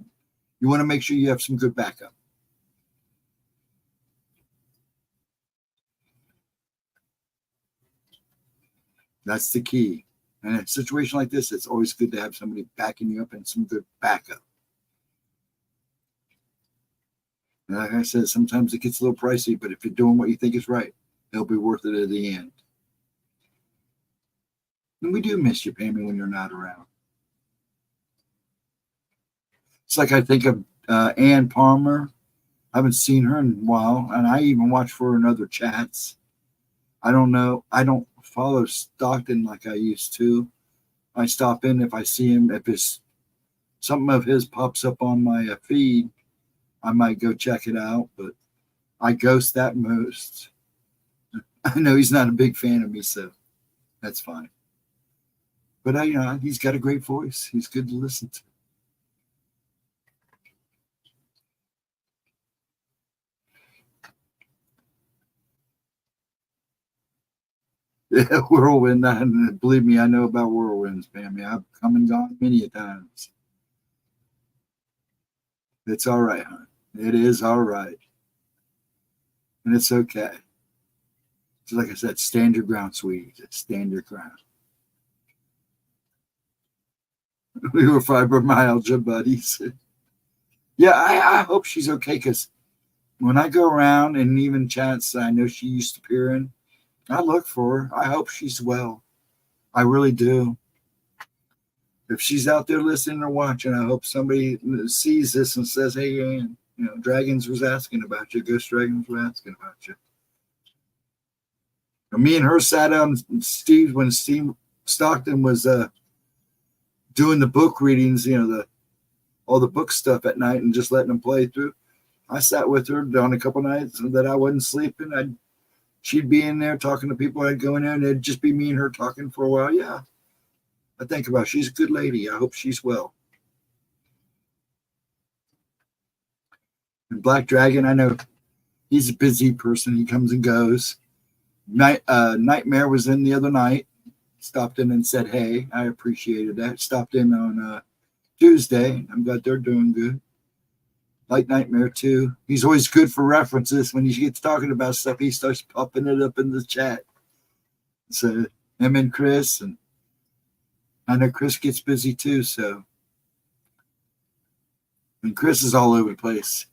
you want to make sure you have some good backup. That's the key. And in a situation like this, it's always good to have somebody backing you up and some good backup. And like I said, sometimes it gets a little pricey, but if you're doing what you think is right, it'll be worth it at the end. And we do miss you, Pammy, when you're not around. It's like I think of Ann Palmer. I haven't seen her in a while, and I even watch for her in other chats. I don't know. I don't follow Stockton like I used to. I stop in if I see him. If it's something of his pops up on my feed, I might go check it out, but I ghost that most. I know he's not a big fan of me, so that's fine. But he's got a great voice. He's good to listen to. Yeah, whirlwind. And believe me, I know about whirlwinds, Pammy. I've come and gone many a times. It's all right, hon. It is all right. And it's okay. So like I said, stand your ground, sweetie. Stand your ground. We were fibromyalgia buddies. Yeah, I hope she's okay, because when I go around and even chats I know she used to appear in, I look for her. I hope she's well. I really do. If she's out there listening or watching, I hope somebody sees this and says, hey, Ann, Dragons was asking about you. Ghost Dragons was asking about you. And me and her sat down, Steve, when Steve Stockton was doing the book readings, all the book stuff at night and just letting them play through. I sat with her on a couple nights that I wasn't sleeping. She'd be in there talking to people. I'd go in there and it'd just be me and her talking for a while. Yeah. I think about it. She's a good lady. I hope she's well. And Black Dragon, I know he's a busy person. He comes and goes. Nightmare was in the other night. Stopped in and said, hey, I appreciated that. Stopped in on Tuesday. I'm glad they're doing good. Like Nightmare too. He's always good for references. When he gets talking about stuff, he starts popping it up in the chat. So him and Chris, and I know Chris gets busy too. So, and Chris is all over the place.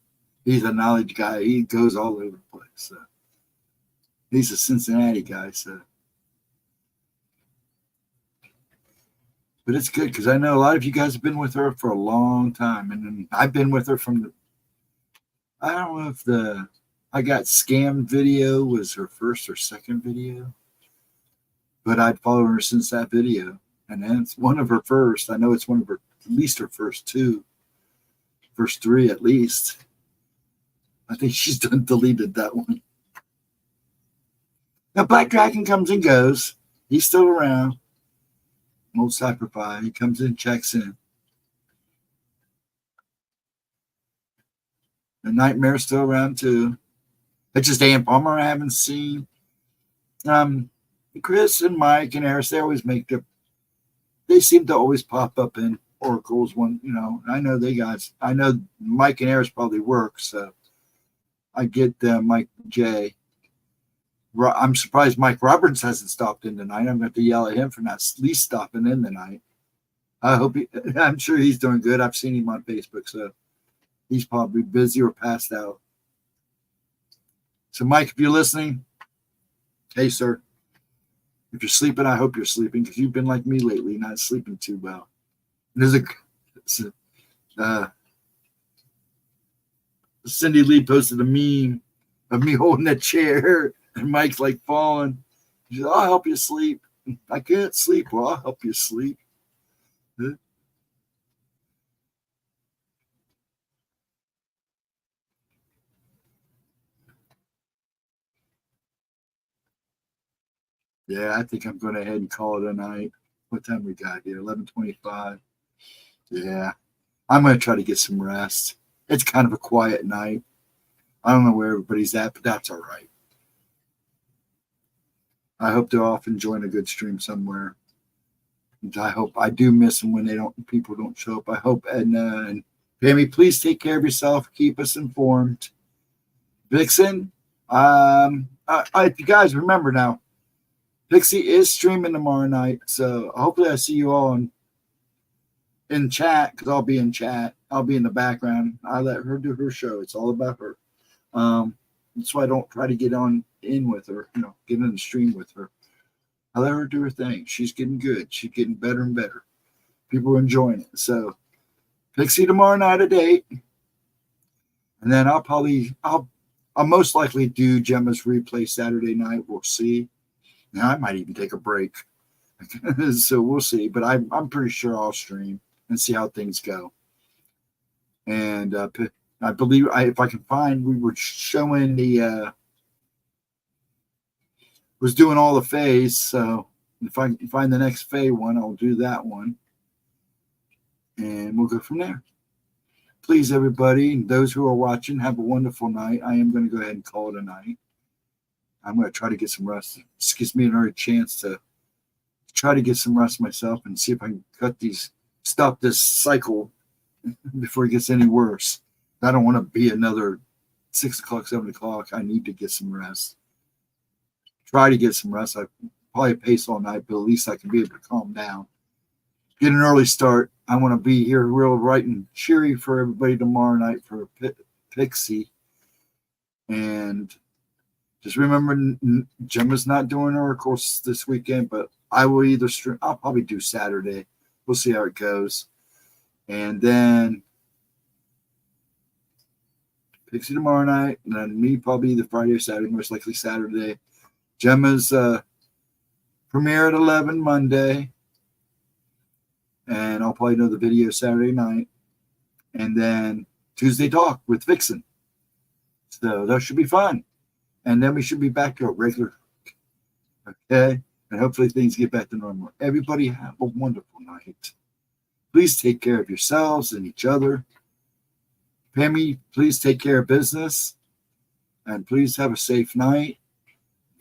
He's a knowledge guy. He goes all over the place. So he's a Cincinnati guy. So, but it's good because I know a lot of you guys have been with her for a long time, and then I've been with her from the. I don't know if the I got scammed video was her first or second video, but I'd followed her since that video. And then it's one of her first. I know it's one of her, at least her first three at least. I think she's deleted that one. Now Black Dragon comes and goes. He's still around. Old Cyberpie. He comes in, checks in. The Nightmare's still around too. It's just Ann Palmer I haven't seen. Chris and Mike and Eris, they always make they seem to always pop up in Oracle's one, I know I know Mike and Eris probably work, so I get Mike J. I'm surprised Mike Roberts hasn't stopped in tonight. I'm going to have to yell at him for not at least stopping in tonight. I'm sure he's doing good. I've seen him on Facebook, so he's probably busy or passed out. So Mike, if you're listening, hey, sir. If you're sleeping, I hope you're sleeping, because you've been like me lately, not sleeping too well. Cindy Lee posted a meme of me holding that chair and Mike's like falling. She said, I'll help you sleep. I can't sleep. Well, I'll help you sleep. Yeah, I think I'm going to head and call it a night. What time we got here? 11:25. Yeah, I'm going to try to get some rest. It's kind of a quiet night. I don't know where everybody's at, but that's all right. I hope they're off enjoying a good stream somewhere. And I do miss them when people don't show up. I hope Edna and Pammy, please take care of yourself. Keep us informed. Vixen, if you guys remember now, Pixie is streaming tomorrow night, so hopefully I see you all in chat, because I'll be in chat. I'll be in the background. I let her do her show. It's all about her. That's why I don't try to get in with her, get in the stream with her. I let her do her thing. She's getting good. She's getting better and better. People are enjoying it. So Pixie tomorrow night at 8. And then I'll most likely do Gemma's replay Saturday night. We'll see. Now I might even take a break. So we'll see. But I'm pretty sure I'll stream and see how things go. And I believe if I can find, we were showing was doing all the Faes. So if I can find the next Fae one, I'll do that one. And we'll go from there. Please, everybody, and those who are watching, have a wonderful night. I am going to go ahead and call it a night. I'm going to try to get some rest. This gives me another chance to try to get some rest myself and see if I can stop this cycle before it gets any worse. I don't want to be another 6 o'clock, 7 o'clock. I need to get some rest. Try to get some rest. I probably pace all night, but at least I can be able to calm down. Get an early start. I want to be here real bright and cheery for everybody tomorrow night for Pixie. And just remember, Gemma's not doing her course this weekend, but I will either stream. I'll probably do Saturday. We'll see how it goes. And then Pixie tomorrow night, and then me probably either Friday or Saturday, most likely Saturday. Gemma's premiere at 11 Monday. And I'll probably know the video Saturday night. And then Tuesday talk with Vixen. So that should be fun. And then we should be back to a regular. Okay? And hopefully things get back to normal. Everybody have a wonderful night. Please take care of yourselves and each other. Pammy, please take care of business. And please have a safe night.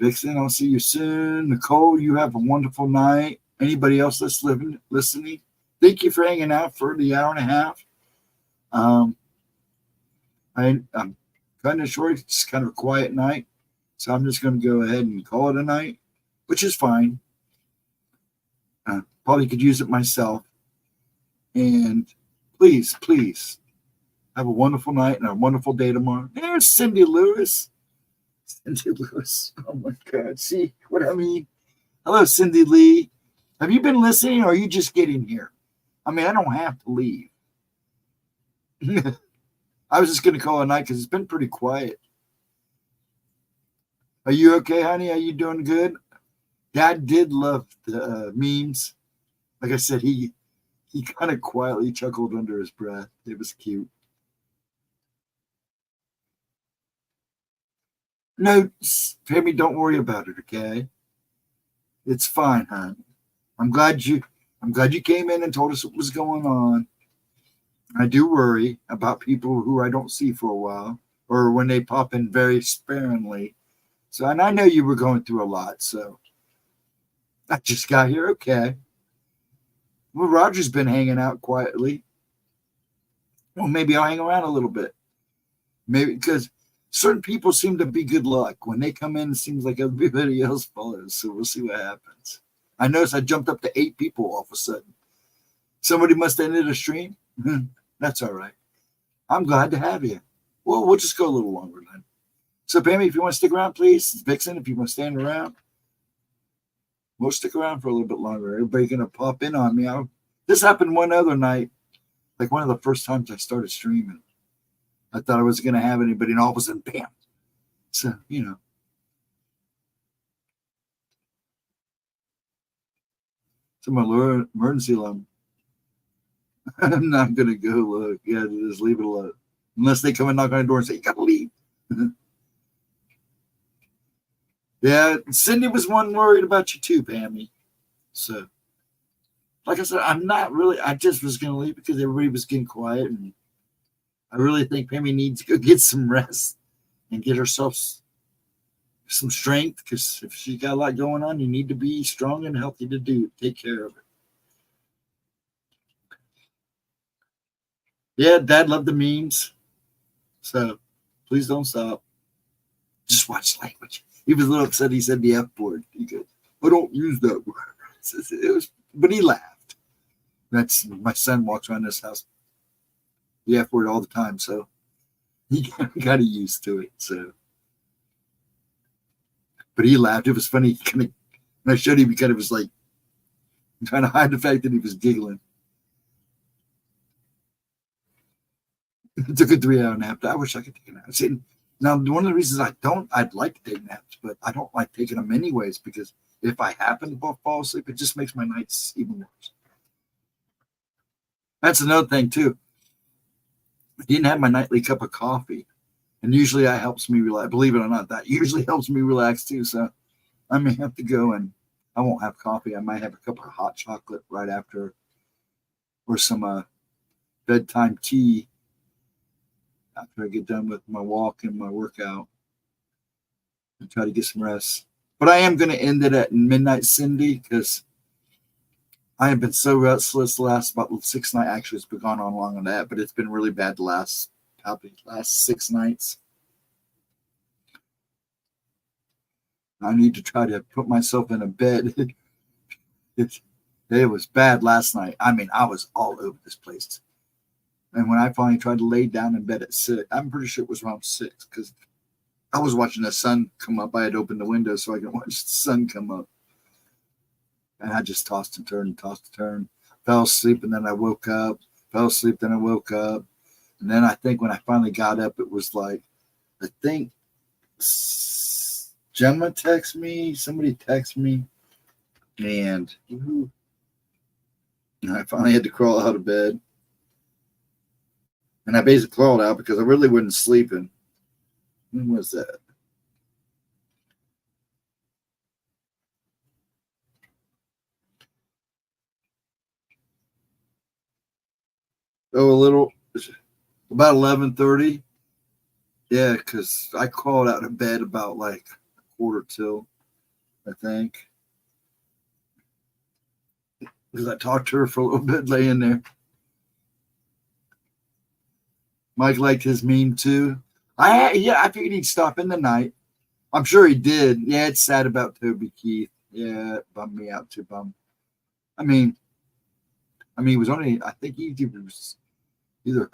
Vixen, I'll see you soon. Nicole, you have a wonderful night. Anybody else that's listening? Thank you for hanging out for the hour and a half. I'm kind of short. It's kind of a quiet night. So I'm just going to go ahead and call it a night, which is fine. Probably could use it myself. And please have a wonderful night and a wonderful day tomorrow. There's Cindy Lewis. Cindy Lewis. Oh, my God. See what I mean? Hello, Cindy Lee. Have you been listening or are you just getting here? I mean, I don't have to leave. I was just going to call it a night because it's been pretty quiet. Are you okay, honey? Are you doing good? Dad did love the memes. Like I said, he kind of quietly chuckled under his breath. It was cute. No, Pammy, don't worry about it, okay? It's fine, honey. I'm glad you came in and told us what was going on. I do worry about people who I don't see for a while or when they pop in very sparingly. So, and I know you were going through a lot, so I just got here. Okay. Well, Roger's been hanging out quietly. Well, maybe I'll hang around a little bit. Maybe because certain people seem to be good luck. When they come in, it seems like everybody else follows. So we'll see what happens. I noticed I jumped up to 8 people all of a sudden. Somebody must have ended a stream. That's all right. I'm glad to have you. Well, we'll just go a little longer then. So, Pammy, if you want to stick around, please. Vixen, if you want to stand around, we'll stick around for a little bit longer. Everybody's going to pop in on me. This happened one other night, like one of the first times I started streaming. I thought I wasn't going to have anybody, and all of a sudden, bam. So, you know. So my emergency alarm. I'm not going to go look. Yeah, just leave it alone. Unless they come and knock on the door and say, you got to leave. Yeah, Cindy was one worried about you too, Pammy. So, like I said, I just was going to leave because everybody was getting quiet. And I really think Pammy needs to go get some rest and get herself some strength, because if she's got a lot going on, you need to be strong and healthy to take care of it. Yeah, Dad loved the memes, so please don't stop. Just watch language. He was a little upset. He said the F word. He goes, "I don't use that word." But he laughed. That's my son walks around this house the F word all the time, so he got used to it. So, but he laughed. It was funny. When I showed him, he kind of was like trying to hide the fact that he was giggling. It took a 3-hour nap. I wish I could take a nap. See, now, one of the reasons I'd like to take naps, but I don't like taking them anyways, because if I happen to fall asleep, it just makes my nights even worse. That's another thing, too. I didn't have my nightly cup of coffee, and usually that helps me relax. Believe it or not, that usually helps me relax, too. So I may have to go, and I won't have coffee. I might have a cup of hot chocolate right after, or some bedtime tea after I get done with my walk and my workout, and try to get some rest. But I am going to end it at midnight Cindy, because I have been so restless the last about 6 nights. Actually, it's been gone on longer than that, but it's been really bad the probably last 6 nights. I need to try to put myself in a bed. It was bad last night. I mean, I was all over this place. And when I finally tried to lay down in bed at 6, I'm pretty sure it was around 6, because I was watching the sun come up. I had opened the window so I could watch the sun come up. And I just tossed and turned, fell asleep, and then I woke up, fell asleep, then I woke up. And then I think when I finally got up, it was like, I think Gemma texted me, somebody texted me, and I finally had to crawl out of bed. And I basically crawled out because I really wasn't sleeping. When was that? Oh, about 11:30. Yeah, because I crawled out of bed about like 1:45, I think. Because I talked to her for a little bit laying there. Mike liked his meme too. I figured he'd stop in the night. I'm sure he did. Yeah, it's sad about Toby Keith. Yeah, it bummed me out too. I mean, he was only, I think he was either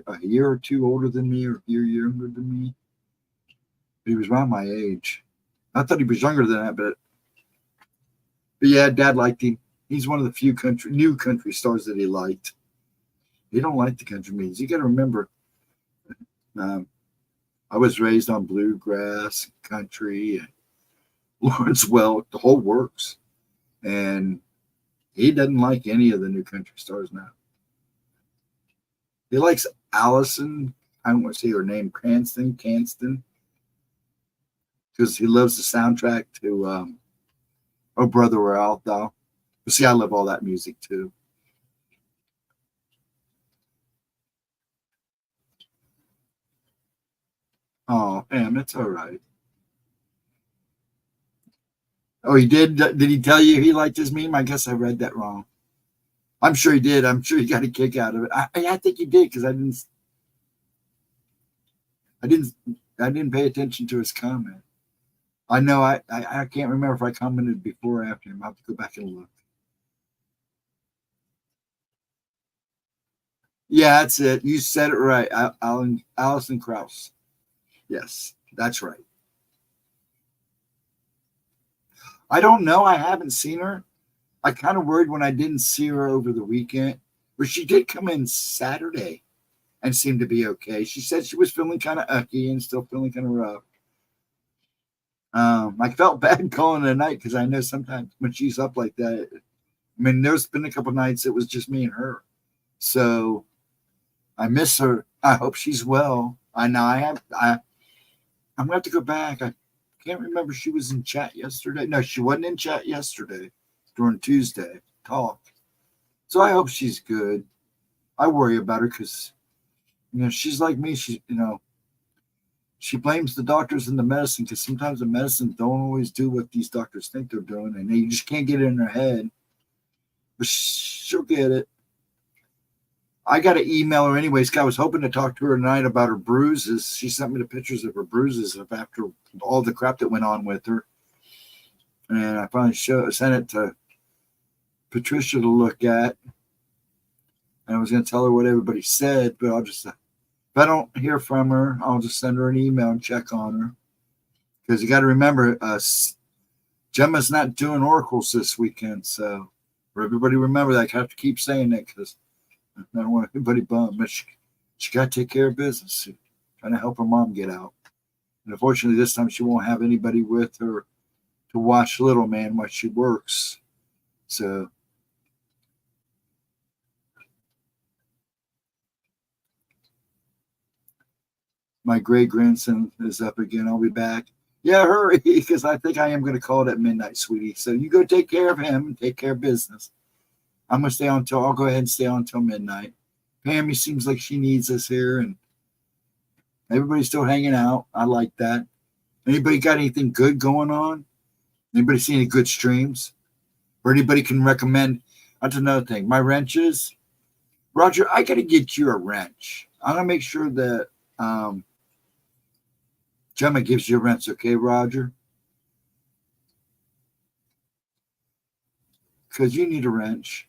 a year or two older than me, or a year younger than me. But he was around my age. I thought he was younger than that, but yeah, Dad liked him. He's one of the few new country stars that he liked. He don't like the country music. You got to remember, I was raised on bluegrass, country, and Lawrence Welk, the whole works, and he doesn't like any of the new country stars now. He likes Allison. I don't want to say her name, Cranston, because he loves the soundtrack to "Oh Brother, Where Art Thou." But see, I love all that music too. Oh, damn, it's all right. Oh, he did? Did he tell you he liked his meme? I guess I read that wrong. I'm sure he did. I'm sure he got a kick out of it. I think he did, because I didn't pay attention to his comment. I know I can't remember if I commented before or after him. I'll have to go back and look. Yeah, that's it. You said it right. Allison Krauss. Yes, that's right. I don't know. I haven't seen her. I kind of worried when I didn't see her over the weekend, but she did come in Saturday and seemed to be okay. She said she was feeling kind of ucky and still feeling kind of rough. I felt bad calling it a night, because I know sometimes when she's up like that, I mean, there's been a couple nights it was just me and her. So I miss her. I hope she's well. I'm gonna have to go back. I can't remember if she was in chat yesterday. No, she wasn't in chat yesterday during Tuesday talk. So I hope she's good. I worry about her because she's like me. she blames the doctors and the medicine because sometimes the medicine don't always do what these doctors think they're doing, and they just can't get it in their head. But she'll get it. I got to email her anyways. I was hoping to talk to her tonight about her bruises. She sent me the pictures of her bruises after all the crap that went on with her. And I finally sent it to Patricia to look at. And I was going to tell her what everybody said, but I'll just, if I don't hear from her, I'll just send her an email and check on her. Because you got to remember, Gemma's not doing oracles this weekend. So for everybody remember that, I have to keep saying that because I don't want anybody bummed. But she got to take care of business. Trying to help her mom get out. And unfortunately, this time she won't have anybody with her to watch little man while she works. So my great grandson is up again. I'll be back. Yeah, hurry, because I think I am going to call it at midnight, sweetie. So you go take care of him and take care of business. I'm going to stay on until, I'll go ahead and stay on until midnight. Pammy seems like she needs us here, and everybody's still hanging out. I like that. Anybody got anything good going on? Anybody see any good streams? Or anybody can recommend? That's another thing. My wrenches. Roger, I got to get you a wrench. I'm going to make sure that Gemma gives you a wrench, okay, Roger? Because you need a wrench.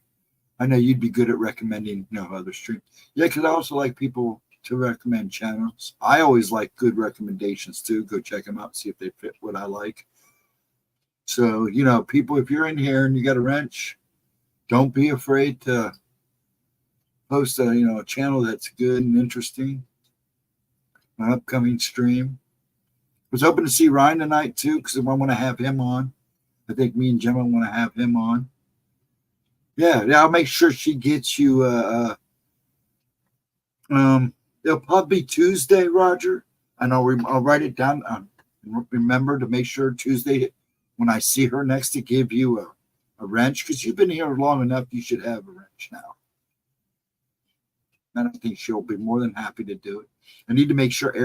I know you'd be good at recommending other streams. Yeah, because I also like people to recommend channels. I always like good recommendations too. Go check them out, see if they fit what I like. So, people, if you're in here and you got a wrench, don't be afraid to post a channel that's good and interesting. An upcoming stream. I was hoping to see Ryan tonight too, because I want to have him on. I think me and Gemma want to have him on. Yeah, I'll make sure she gets you. It'll probably be Tuesday, Roger, and I'll write it down. Remember to make sure Tuesday when I see her next to give you a wrench, because you've been here long enough. You should have a wrench now. And I think she'll be more than happy to do it. I need to make sure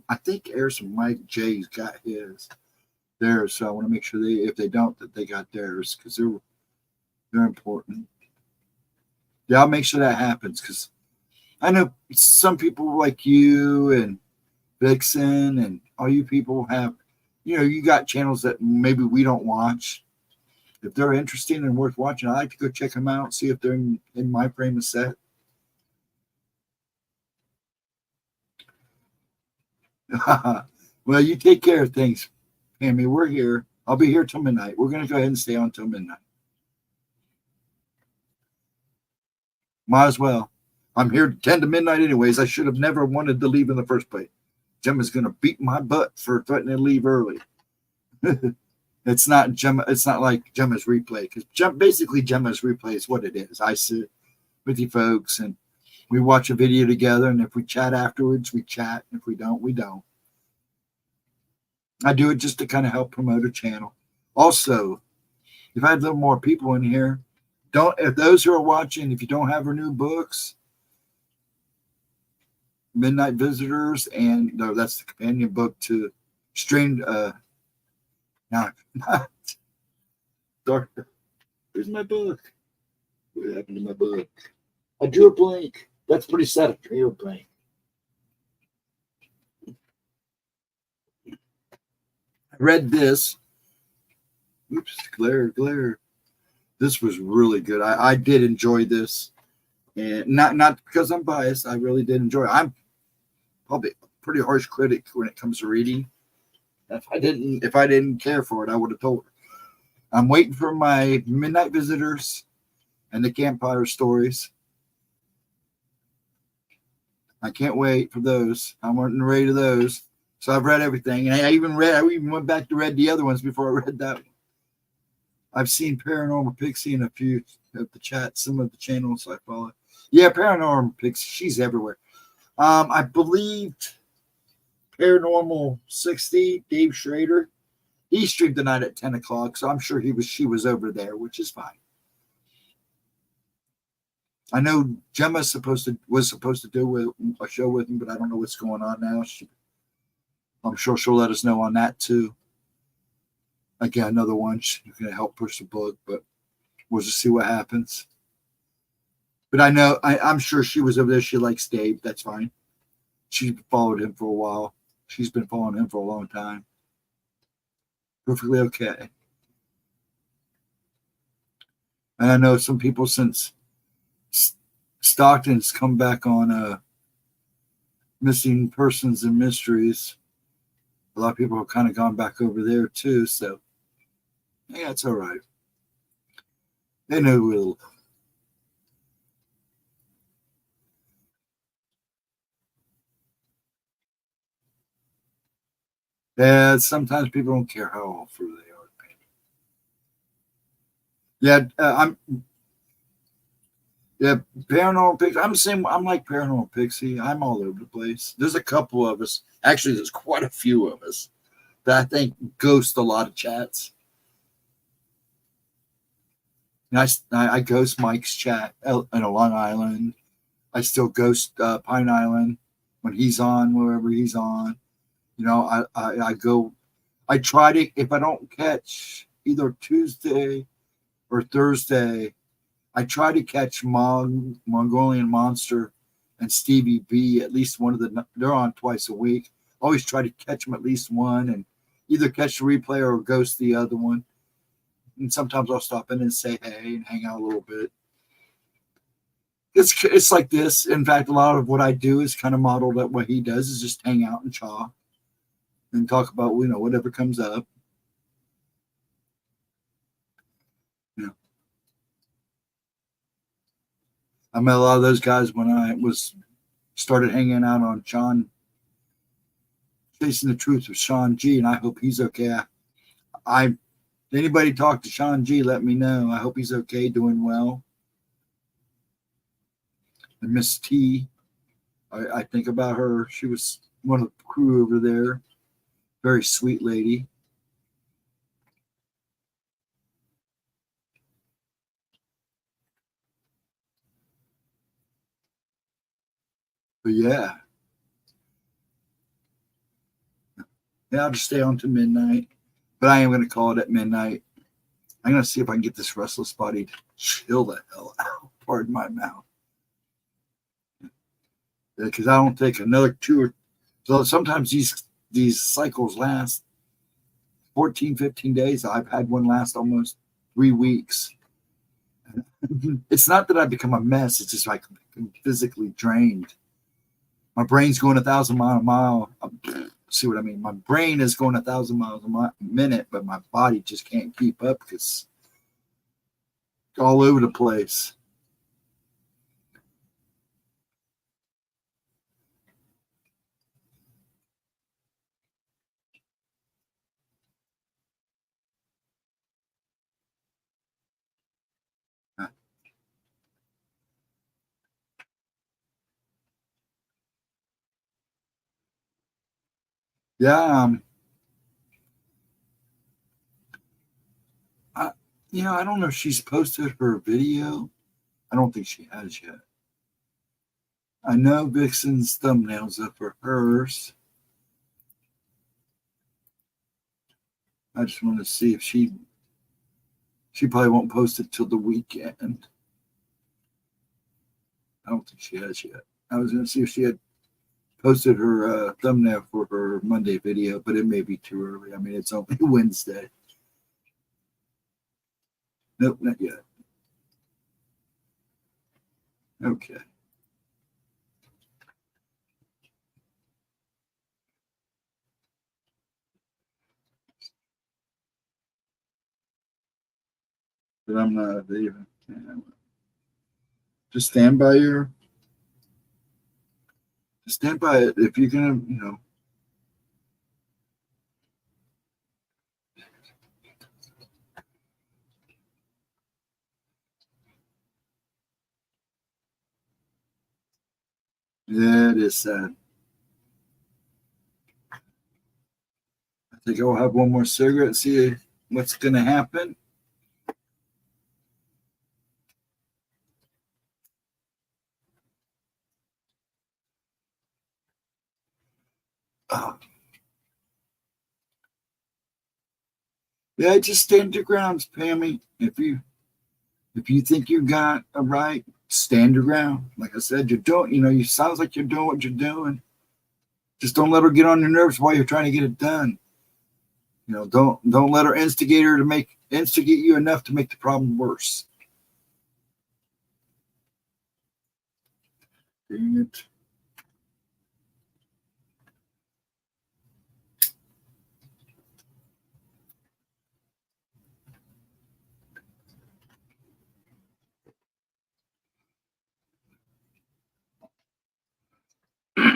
I think Harrison Mike J's got his there, so I want to make sure if they don't, that they got theirs, because they're important. Yeah, I'll make sure that happens, because I know some people like you and Vixen and all you people have, you got channels that maybe we don't watch. If they're interesting and worth watching, I like to go check them out, see if they're in my frame of set. Well, you take care of things, Pammy. We're here. I'll be here till midnight. We're going to go ahead and stay on till midnight. Might as well. I'm here 10 to midnight anyways. I should have never wanted to leave in the first place. Gemma's going to beat my butt for threatening to leave early. It's not Gemma. It's not like Gemma's replay, because basically Gemma's replay is what it is. I sit with you folks and we watch a video together, and if we chat afterwards, we chat. If we don't, we don't. I do it just to kind of help promote a channel. Also, if I had a little more people in here, if those who are watching, if you don't have her new books, Midnight Visitors, and no, that's the companion book to Streamed. Dark. Where's my book? What happened to my book? I drew a blank. That's pretty sad. I drew a blank. I read this. Oops, glare. This was really good. I did enjoy this, and not because I'm biased. I really did enjoy it. I'm probably a pretty harsh critic when it comes to reading. If I didn't care for it, I would have told her. I'm waiting for my Midnight Visitors and the Campfire Stories. I can't wait for those. I'm ready to those. So I've read everything, and I even went back to read the other ones before I read that one. I've seen Paranormal Pixie in a few of the chats, some of the channels I follow. Yeah, Paranormal Pixie, she's everywhere. I believed Paranormal 60, Dave Schrader, he streamed tonight at 10 o'clock, so I'm sure she was over there, which is fine. I know Gemma was supposed to do a show with him, but I don't know what's going on now. I'm sure she'll let us know on that too. Again, another one. She's going to help push the book, but we'll just see what happens. But I know, I'm sure she was over there. She likes Dave. That's fine. She followed him for a while. She's been following him for a long time. Perfectly okay. And I know some people, since Stockton's come back on missing persons and mysteries, a lot of people have kind of gone back over there too. So, yeah, it's all right. They know we'll. Yeah, sometimes people don't care how awful they are. Yeah, yeah, Paranormal Pixie. I'm the same. I'm like Paranormal Pixie. I'm all over the place. There's a couple of us. Actually, there's quite a few of us that I think ghost a lot of chats. And I ghost Mike's chat in a Long Island. I still ghost Pine Island when he's on, wherever he's on. You know, I go. I try to, if I don't catch either Tuesday or Thursday, I try to catch Mongolian Monster and Stevie B at least one of the. They're on twice a week. Always try to catch them at least one, and either catch the replay or ghost the other one. And sometimes I'll stop in and say hey and hang out a little bit. It's like this. In fact, a lot of what I do is kind of modeled at what he does. Is just hang out and chaw and talk about whatever comes up. Yeah, I met a lot of those guys when I started hanging out on Sean, Chasing the Truth with Sean G, and I hope he's okay. I Anybody talk to Sean G, let me know. I hope he's okay, doing well. And Miss T, I think about her. She was one of the crew over there. Very sweet lady. But yeah, I'll just stay on to midnight. But I am going to call it at midnight. I'm going to see if I can get this restless body to chill the hell out. Pardon my mouth. Because I don't take another two or so. Sometimes these cycles last 14, 15 days. I've had one last almost 3 weeks. It's not that I become a mess. It's just like I'm physically drained. My brain's going 1,000 miles a mile. See what I mean? My brain is going 1,000 miles a minute, but my body just can't keep up because it's all over the place. Yeah, I, I don't know if she's posted her video. I don't think she has yet. I know Vixen's thumbnails up for hers. I just want to see if she probably won't post it till the weekend. I don't think she has yet. I was going to see if she had posted her thumbnail for her Monday video, but it may be too early. I mean, it's only Wednesday. Nope, not yet. Okay. But I'm not even. Just stand by stand by it. If you're going to, yeah, it is sad. I think I'll have one more cigarette, see what's going to happen. Oh, Yeah, just stand your grounds, Pammy. If you think you got a right, stand your ground. Like I said, you sounds like you're doing what you're doing. Just don't let her get on your nerves while you're trying to get it done. Don't let her instigate you enough to make the problem worse. Dang it.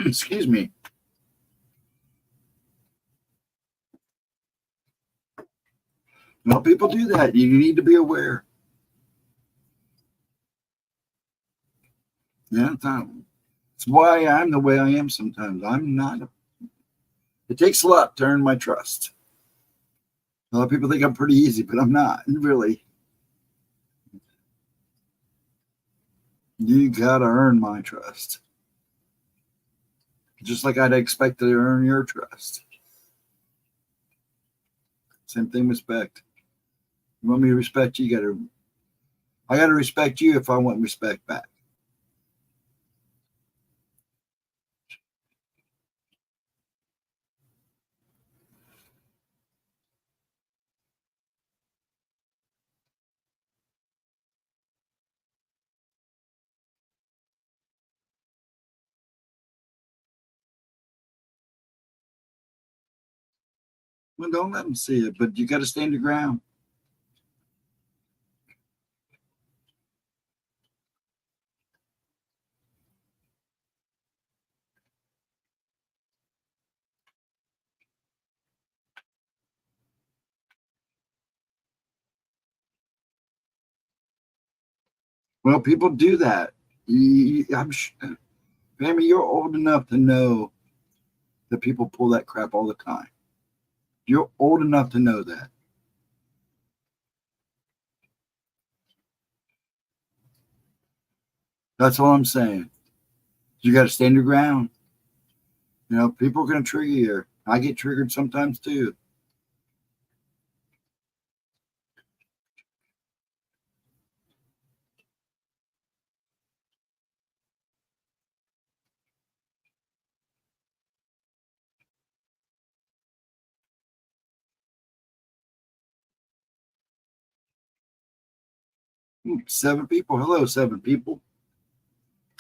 Excuse me. Well, people do that. You need to be aware. Yeah, that's why I'm the way I am sometimes. It takes a lot to earn my trust. A lot of people think I'm pretty easy, but I'm not, really. You gotta earn my trust. Just like I'd expect to earn your trust. Same thing with respect. You want me to respect you, I gotta respect you if I want respect back. Well, don't let them see it, but you gotta stand your ground. Well, people do that. I'm sure, Family, you're old enough to know that people pull that crap all the time. You're old enough to know that. That's all I'm saying. You got to stand your ground. People are going to trigger you. I get triggered sometimes too. 7 people. Hello, 7 people.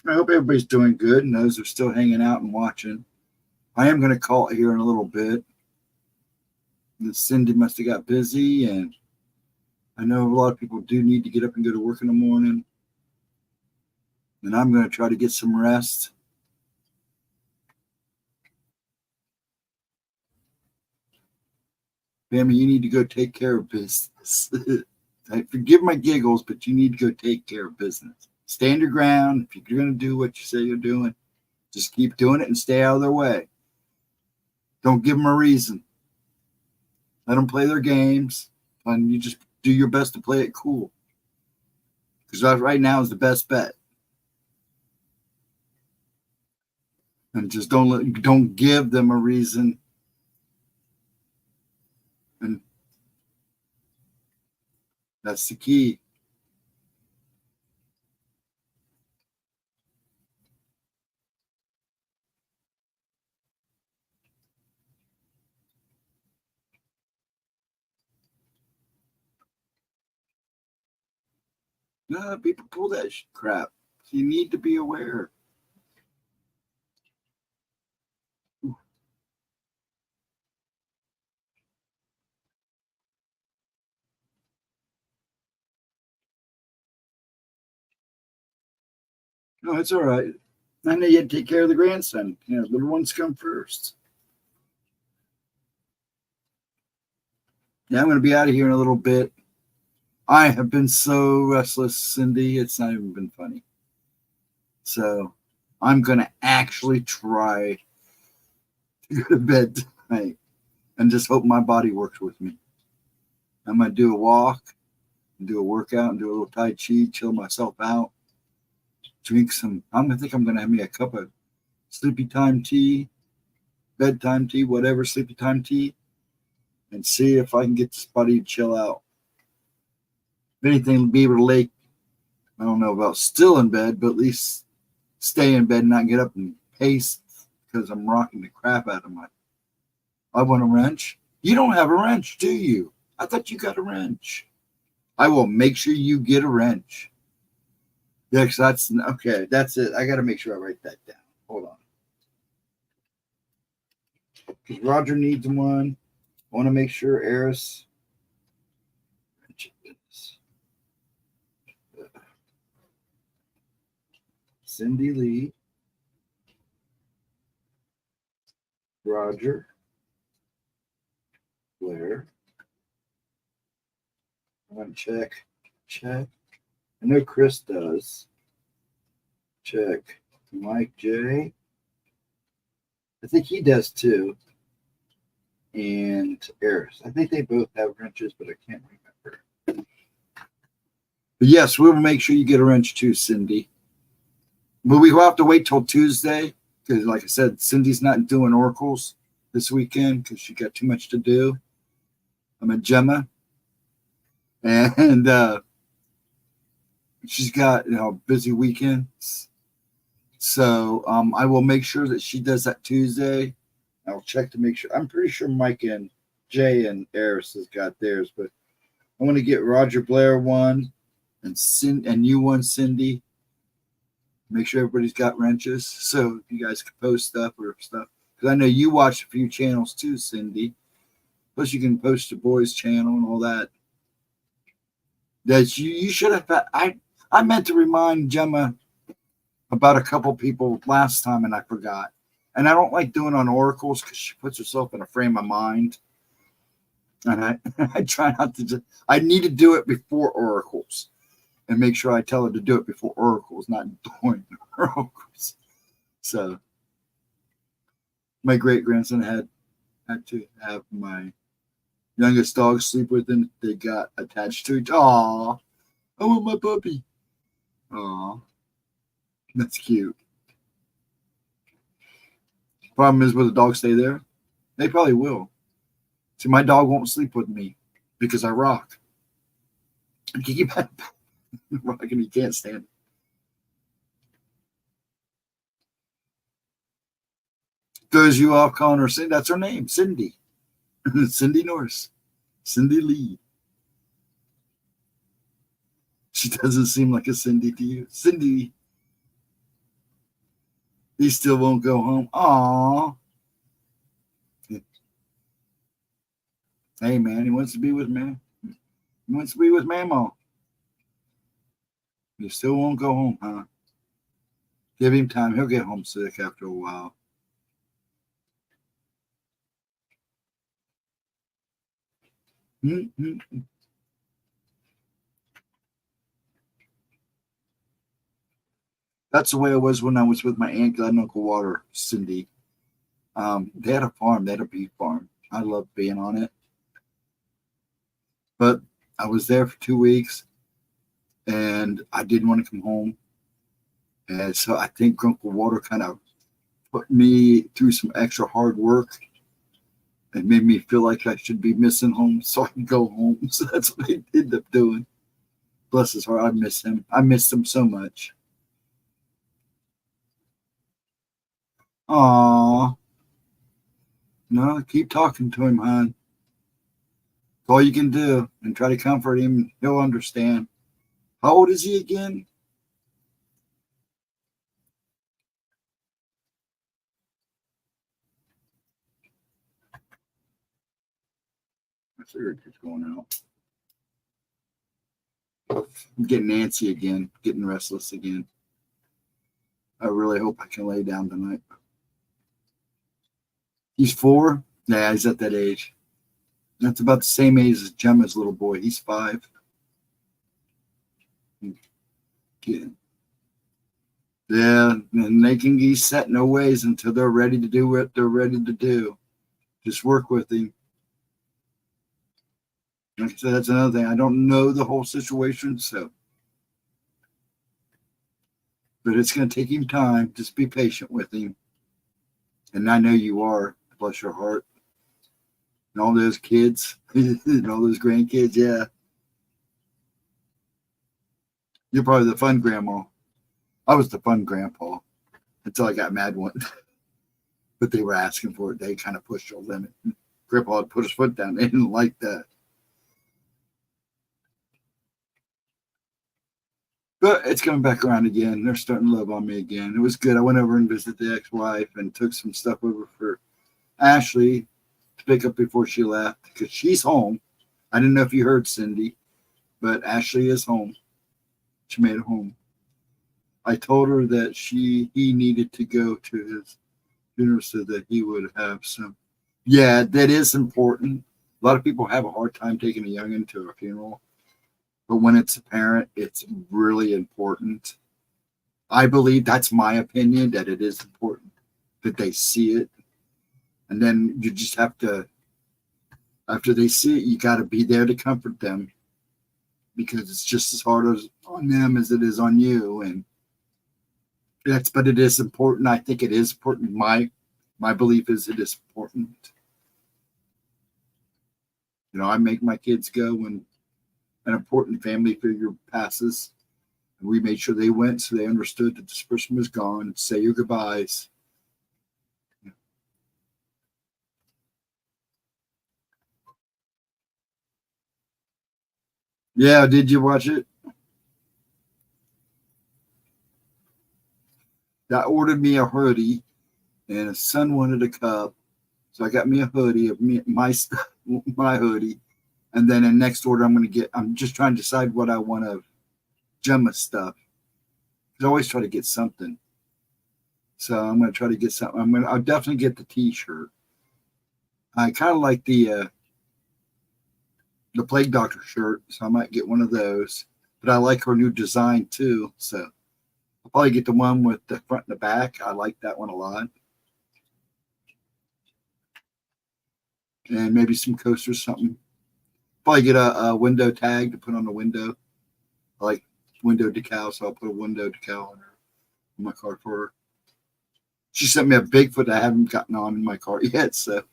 I hope everybody's doing good and those are still hanging out and watching. I am going to call it here in a little bit. Cindy must have got busy, and I know a lot of people do need to get up and go to work in the morning. And I'm going to try to get some rest. Family, you need to go take care of business. I forgive my giggles, but you need to go take care of business. Stand your ground. If you're going to do what you say you're doing, just keep doing it and stay out of their way. Don't give them a reason. Let them play their games, and you just do your best to play it cool. Because right now is the best bet. And just don't give them a reason. And that's the key. No, people pull that crap. You need to be aware. No, it's all right. I know you had to take care of the grandson. Little ones come first. Yeah, I'm going to be out of here in a little bit. I have been so restless, Cindy. It's not even been funny. So I'm going to actually try to go to bed tonight and just hope my body works with me. I'm going to do a walk, do a workout, and do a little Tai Chi, chill myself out, drink some. I'm going to think I'm going to have me a cup of sleepy time tea, bedtime tea, whatever, sleepy time tea. and see if I can get this buddy to chill out. If anything, be able to lay, I don't know about still in bed, but at least stay in bed and not get up and pace because I'm rocking the crap out of my. I want a wrench. You don't have a wrench, do you? I thought you got a wrench. I will make sure you get a wrench. Yeah, because that's okay. That's it. I got to make sure I write that down. Hold on. Because Roger needs one. I want to make sure Eris. Cindy Lee. Roger. Blair. I want to check. Check. I know Chris does. Check. Mike J. I think he does too. And Eris. I think they both have wrenches, but I can't remember. But yes, we'll make sure you get a wrench too, Cindy. But we will have to wait till Tuesday because, like I said, Cindy's not doing oracles this weekend because she got too much to do. I'm at Gemma. And she's got busy weekends. So I will make sure that she does that Tuesday. I'll check to make sure. I'm pretty sure Mike and Jay and Eris has got theirs, but I want to get Roger Blair one and you one, Cindy. Make sure everybody's got wrenches so you guys can post stuff or stuff. Because I know you watch a few channels too, Cindy. Plus you can post the boys' channel and all that. That you should have. I meant to remind Gemma about a couple people last time and I forgot. And I don't like doing on oracles because she puts herself in a frame of mind. And I try not to I need to do it before oracles and make sure I tell her to do it before oracles, not during oracles. So my great grandson had to have my youngest dog sleep with him. They got attached to each. Aw, I want my puppy. Aw, that's cute. Problem is, will the dog stay there? They probably will. See, my dog won't sleep with me because I rock. I keep rocking. He can't stand it. Throws you off calling her Cindy. That's her name, Cindy. Cindy Norris. Cindy Lee. She doesn't seem like a Cindy to you. Cindy. He still won't go home. Aww. Hey, man, he wants to be with me. He wants to be with Mama. He still won't go home, huh? Give him time. He'll get homesick after a while. Mm-hmm. That's the way it was when I was with my aunt and Uncle Walter, Cindy. They had a farm. They had a beef farm. I loved being on it. But I was there for 2 weeks, and I didn't want to come home. And so I think Uncle Walter kind of put me through some extra hard work and made me feel like I should be missing home so I can go home. So that's what I ended up doing. Bless his heart. I miss him. I missed him so much. Aw. No, keep talking to him, hon. That's all you can do. And try to comfort him. He'll understand. How old is he again? My cigarette keeps going out. I'm getting antsy again. Getting restless again. I really hope I can lay down tonight. He's 4? Yeah, he's at that age. That's about the same age as Gemma's little boy. He's 5. Yeah. Yeah, and they can be set in their ways until they're ready to do what they're ready to do. Just work with him. Like I said, that's another thing. I don't know the whole situation, so. But it's going to take him time. Just be patient with him. And I know you are. Bless your heart. and all those kids and all those grandkids. Yeah, you're probably the fun grandma. I was the fun grandpa until I got mad one. But they were asking for it. They kind of pushed your limit. Grandpa had put his foot down. They didn't like that. But it's coming back around again. They're starting to love on me again. It was good. I went over and visited the ex-wife and took some stuff over for Ashley to pick up before she left because she's home. I didn't know if you heard, Cindy, but Ashley is home. She made it home. I told her that he needed to go to his funeral so that he would have some. Yeah, that is important. A lot of people have a hard time taking a youngin to a funeral, but when it's a parent, it's really important. I believe that's my opinion that it is important that they see it, and then you just have to. After they see it, you got to be there to comfort them because it's just as hard as on them as it is on you, and but it is important. I think it is important. My belief is it is important. You know, I make my kids go when an important family figure passes. And we made sure they went so they understood that this person was gone. Say your goodbyes. Yeah, did you watch it? I ordered me a hoodie, and his son wanted a cup. So I got me a hoodie of my hoodie. And then in next order, I'm just trying to decide what I want of Gemma stuff. I always try to get something. So I'm going to try to get something. I'll definitely get the t-shirt. I kind of like the Plague Doctor shirt, so I might get one of those. But I like her new design too. So I'll probably get the one with the front and the back. I like that one a lot. And maybe some coasters, something. Probably get a window tag to put on the window. I like window decal, so I'll put a window decal on my car for her. She sent me a Bigfoot I haven't gotten on in my car yet, so.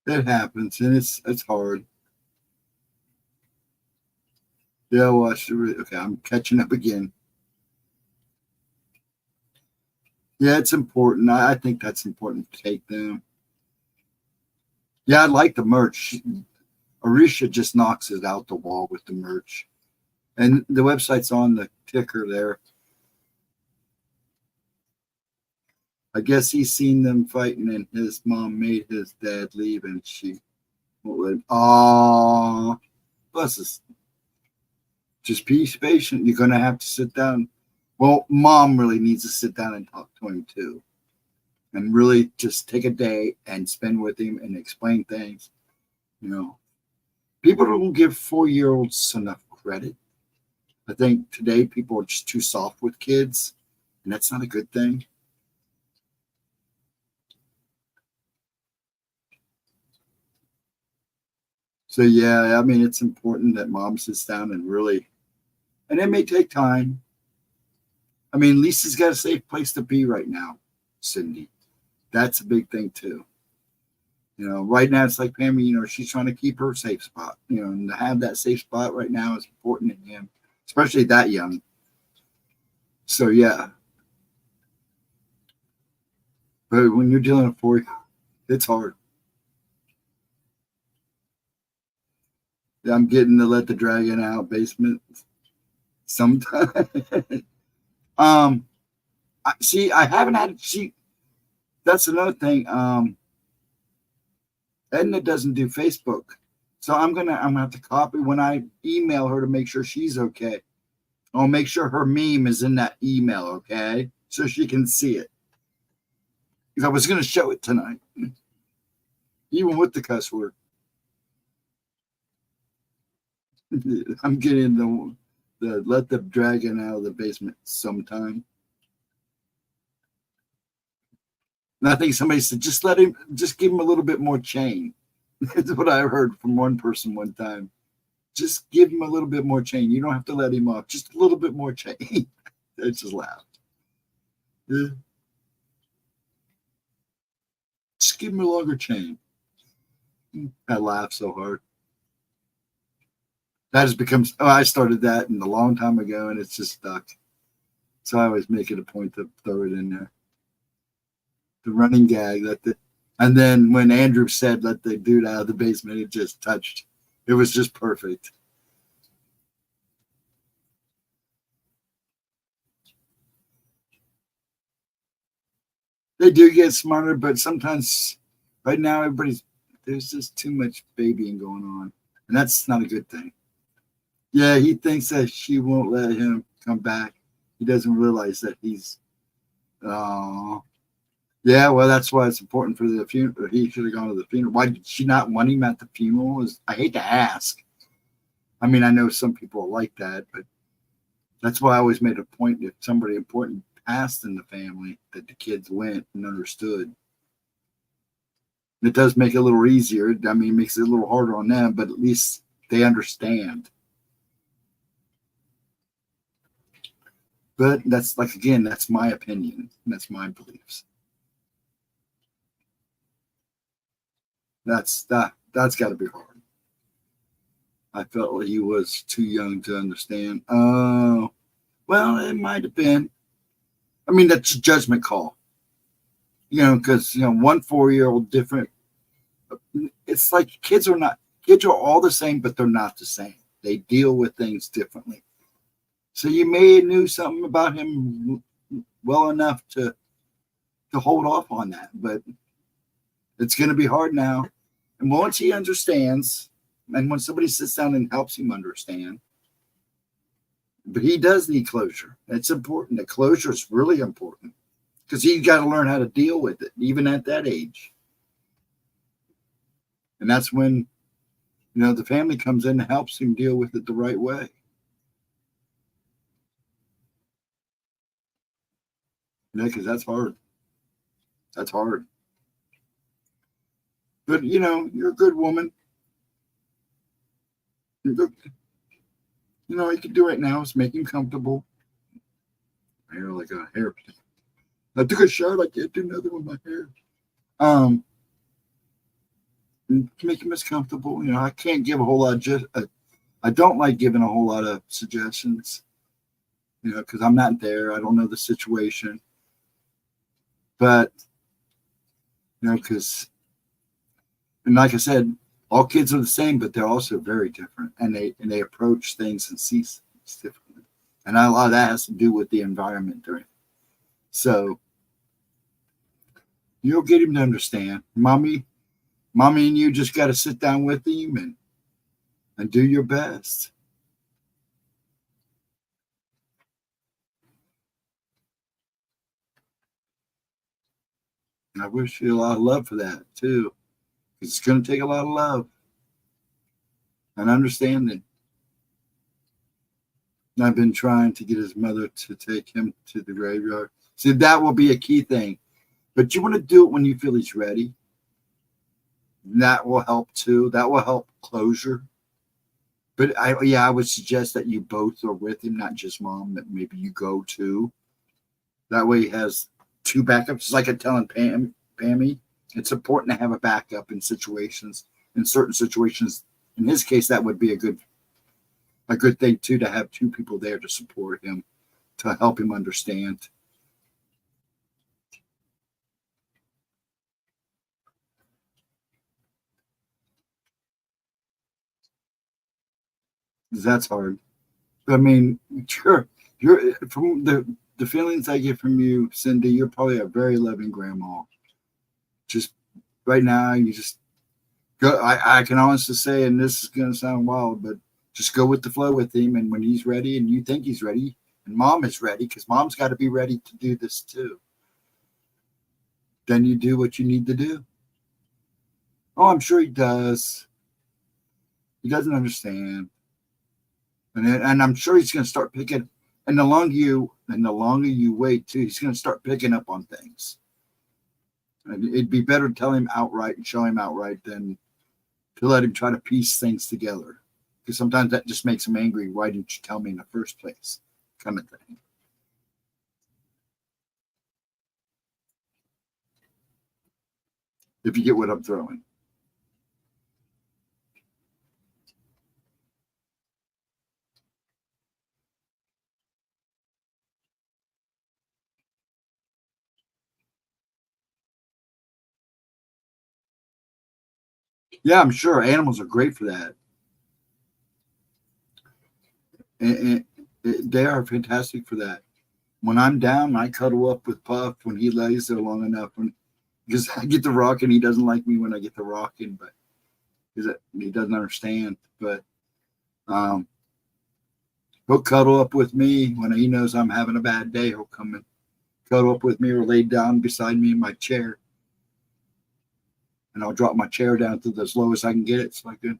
That happens, and it's hard. Yeah, well, okay, I'm catching up again. Yeah, it's important. I think that's important to take them. Yeah, I like the merch. Arisha just knocks it out the wall with the merch. And the website's on the ticker there. I guess he's seen them fighting, and his mom made his dad leave, and she went, "Oh, bless us. Just be patient. You're going to have to sit down." Well, mom really needs to sit down and talk to him too. And really just take a day and spend with him and explain things. You know, people don't give 4-year-olds enough credit. I think today people are just too soft with kids, and that's not a good thing. So, yeah, I mean, it's important that mom sits down and really, and it may take time. I mean, Lisa's got a safe place to be right now, Cindy. That's a big thing, too. You know, right now it's like Pammy, you know, she's trying to keep her safe spot, you know, and to have that safe spot right now is important in him, especially that young. So, yeah. But when you're dealing with 4, it's hard. I'm getting to let the dragon out basement sometime. um, I haven't had, that's another thing. Edna doesn't do Facebook. So I'm gonna have to copy when I email her to make sure she's okay. I'll make sure her meme is in that email, okay? So she can see it. Because I was gonna show it tonight. Even with the cuss word. I'm getting the let the dragon out of the basement sometime. And I think somebody said just give him a little bit more chain. That's what I heard from one person one time. Just give him a little bit more chain. You don't have to let him off. Just a little bit more chain. They just laughed. Yeah. Just give him a longer chain. I laugh so hard. That has become, oh, I started that a long time ago and it's just stuck. So I always make it a point to throw it in there. The running gag and then when Andrew said let the dude out of the basement, it just touched. It was just perfect. They do get smarter, but sometimes right now there's just too much babying going on. And that's not a good thing. Yeah, he thinks that she won't let him come back. He doesn't realize that he's yeah, well, that's why it's important for the funeral. He should have gone to the funeral. Why did she not want him at the funeral? I hate to ask. I mean, I know some people like that, but that's why I always made a point if somebody important passed in the family that the kids went and understood. It does make it a little easier. I mean, it makes it a little harder on them, but at least they understand. But that's like, again, that's my opinion. That's my beliefs. That's got to be hard. I felt like he was too young to understand. Oh, well, it might have been. I mean, that's a judgment call. Because 1 4-year-old different. It's like kids are all the same, but they're not the same. They deal with things differently. So you may have knew something about him well enough to hold off on that, but it's going to be hard now. And once he understands, and when somebody sits down and helps him understand, but he does need closure. It's important. The closure is really important because he's got to learn how to deal with it, even at that age. And that's when, the family comes in and helps him deal with it the right way. Because that's hard. That's hard. But, you're a good woman. You can do right now is make him comfortable. Hair like a hair. I took a shower. I can't do another with my hair. Make him as comfortable. I can't give a whole lot. I don't like giving a whole lot of suggestions. Because I'm not there. I don't know the situation. But because, and like I said, all kids are the same, but they're also very different, and they approach things and see things differently. And a lot of that has to do with the environment they're in. So you'll get him to understand. Mommy and you just got to sit down with him and do your best. And I wish you a lot of love for that too, because it's going to take a lot of love and understanding. And I've been trying to get his mother to take him to the graveyard. See, that will be a key thing. But you want to do it when you feel he's ready. That will help too. That will help closure. But I would suggest that you both are with him, not just mom, that maybe you go too. That way he has 2 backups. It's like I'm telling Pammy. It's important to have a backup in situations. In certain situations, in his case, that would be a good thing too, to have 2 people there to support him, to help him understand. That's hard. I mean, sure, you're from the feelings I get from you, Cindy. You're probably a very loving grandma. Just right now, you just go. I can honestly say, and this is going to sound wild, but just go with the flow with him. And when he's ready, and you think he's ready, and mom is ready, because mom's got to be ready to do this too. Then you do what you need to do. Oh, I'm sure he does. He doesn't understand. And I'm sure he's going to start picking. And the longer you wait too, he's going to start picking up on things. And it'd be better to tell him outright and show him outright than to let him try to piece things together. Because sometimes that just makes him angry. Why didn't you tell me in the first place? Kind of thing. if you get what I'm throwing. Yeah, I'm sure animals are great for that. And they are fantastic for that. When I'm down, I cuddle up with Puff when he lays there long enough. Because I get the rocking, he doesn't like me when I get the rocking, but because he doesn't understand. But he'll cuddle up with me when he knows I'm having a bad day. He'll come and cuddle up with me or lay down beside me in my chair, and I'll drop my chair down to the lowest I can get it, so I can,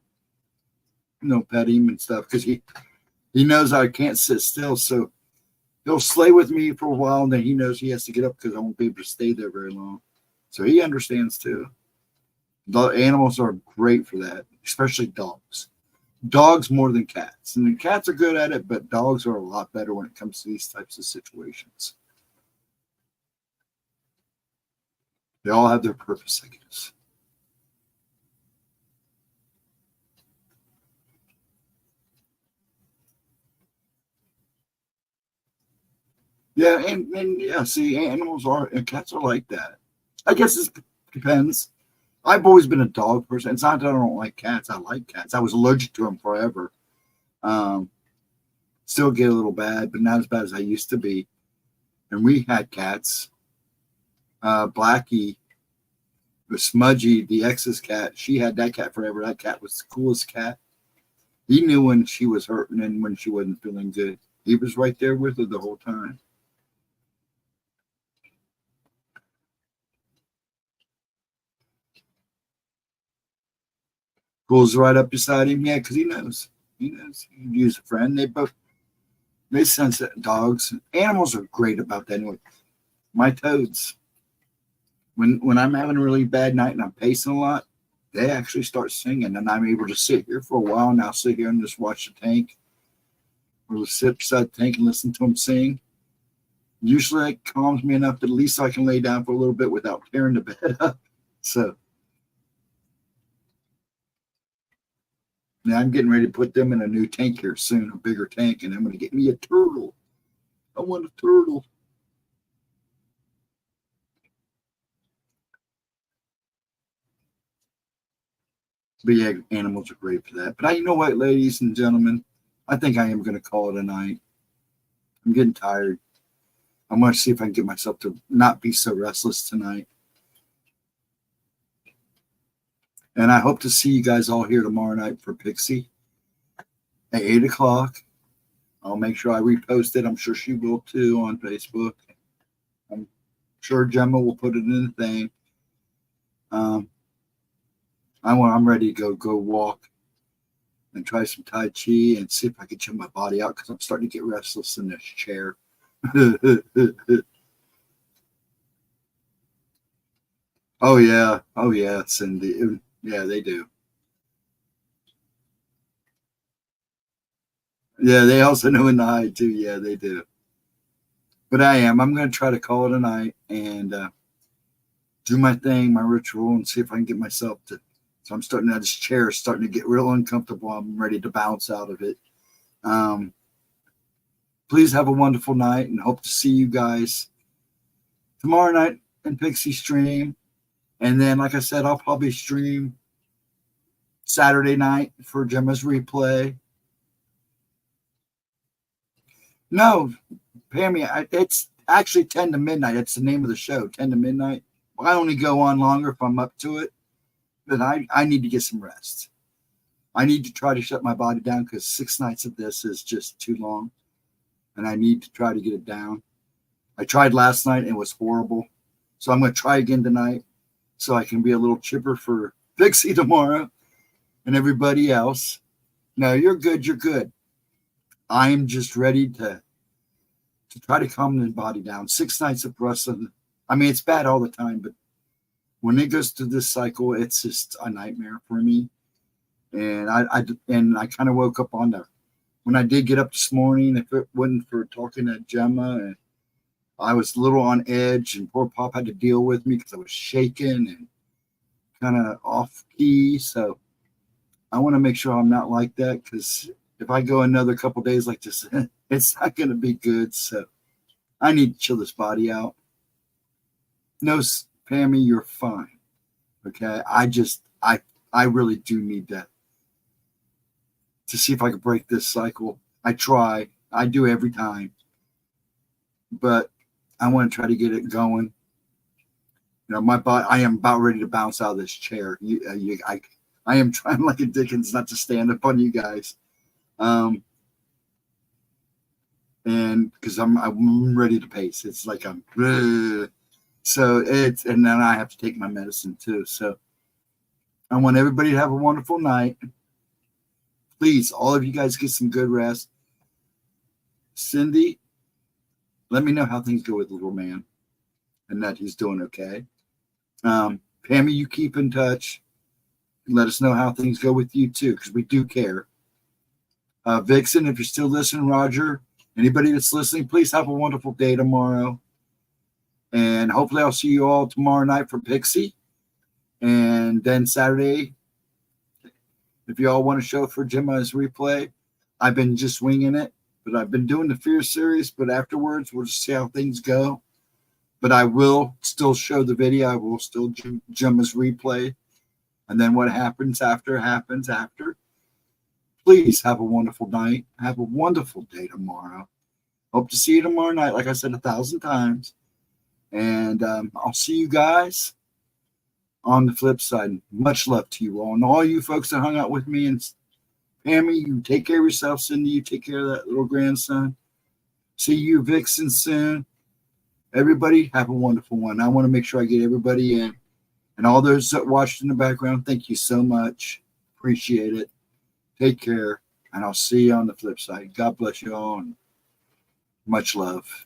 pet him and stuff. Because he knows I can't sit still, so he'll slay with me for a while, and then he knows he has to get up because I won't be able to stay there very long. So he understands too. The animals are great for that, especially dogs. Dogs more than cats. And the cats are good at it, but dogs are a lot better when it comes to these types of situations. They all have their purpose, I guess. Yeah, and yeah, see, animals are, and cats are like that. I guess it depends. I've always been a dog person. It's not that I don't like cats. I like cats. I was allergic to them forever. Still get a little bad, but not as bad as I used to be. And we had cats. Blackie, the Smudgy, the ex's cat, she had that cat forever. That cat was the coolest cat. He knew when she was hurting and when she wasn't feeling good. He was right there with her the whole time. Pulls right up beside him. Yeah, because he knows. He knows. He use a friend. They sense that dogs. Animals are great about that anyway. My toads. When I'm having a really bad night and I'm pacing a lot, they actually start singing, and I'm able to sit here for a while, and I'll sit here and just watch the tank, or sit beside the tank and listen to them sing. Usually it calms me enough that at least I can lay down for a little bit without tearing the bed up. So now I'm getting ready to put them in a new tank here soon, a bigger tank, and I'm going to get me a turtle. I want a turtle. But yeah, animals are great for that. But you know what, ladies and gentlemen, I think I am going to call it a night. I'm getting tired. I'm going to see if I can get myself to not be so restless tonight. And I hope to see you guys all here tomorrow night for Pixie at 8 o'clock. I'll make sure I repost it. I'm sure she will too on Facebook. I'm sure Gemma will put it in the thing. I'm ready to go walk and try some Tai Chi and see if I can chill my body out because I'm starting to get restless in this chair. Oh yeah, Cindy. Yeah, they do. Yeah, they also know in the hide too. Yeah, they do. But I'm going to try to call it a night and do my thing, my ritual, and see if I can get myself to. So I'm starting out this chair, starting to get real uncomfortable. I'm ready to bounce out of it. Please have a wonderful night and hope to see you guys tomorrow night in Pixie stream. And then, like I said, I'll probably stream Saturday night for Gemma's replay. No, Pammy, it's actually 10 to midnight. It's the name of the show, 10 to midnight. Well, I only go on longer if I'm up to it. But I need to get some rest. I need to try to shut my body down because 6 nights of this is just too long. And I need to try to get it down. I tried last night and it was horrible. So I'm going to try again tonight so I can be a little chipper for Pixie tomorrow and everybody else. No, you're good. You're good. I am just ready to try to calm the body down. 6 nights of wrestling. I mean, it's bad all the time, but when it goes through this cycle, it's just a nightmare for me. And I kind of woke up on the when I did get up this morning. If it wasn't for talking to Gemma, and I was a little on edge, and poor Pop had to deal with me because I was shaking, and kind of off key. So I want to make sure I'm not like that, because if I go another couple days like this, it's not going to be good. So I need to chill this body out. No, Pammy, you're fine. Okay. I really do need that to see if I can break this cycle. I try. I do every time. But I want to try to get it going. My body, I am about ready to bounce out of this chair. I am trying like a Dickens not to stand up on you guys. And because I'm ready to pace. It's like and then I have to take my medicine too. So I want everybody to have a wonderful night. Please, all of you guys get some good rest. Cindy, let me know how things go with the little man and that he's doing okay. Pammy, you keep in touch. Let us know how things go with you too, because we do care. Vixen, if you're still listening, Roger, anybody that's listening, please have a wonderful day tomorrow. And hopefully I'll see you all tomorrow night for Pixie. And then Saturday, if you all want to show for Gemma's replay, I've been just winging it. But I've been doing the Fear series, but afterwards we'll just see how things go. But I will still show the video. I will still Gemma's replay. And then what happens after happens after. Please have a wonderful night. Have a wonderful day tomorrow. Hope to see you tomorrow night, like I said 1,000 times. And I'll see you guys on the flip side. Much love to you all. And all you folks that hung out with me. And Pammy, you take care of yourself. Cindy, you take care of that little grandson. See you, Vixen, soon. Everybody, have a wonderful one. I want to make sure I get everybody in. And all those that watched in the background, thank you so much. Appreciate it. Take care. And I'll see you on the flip side. God bless you all. And much love.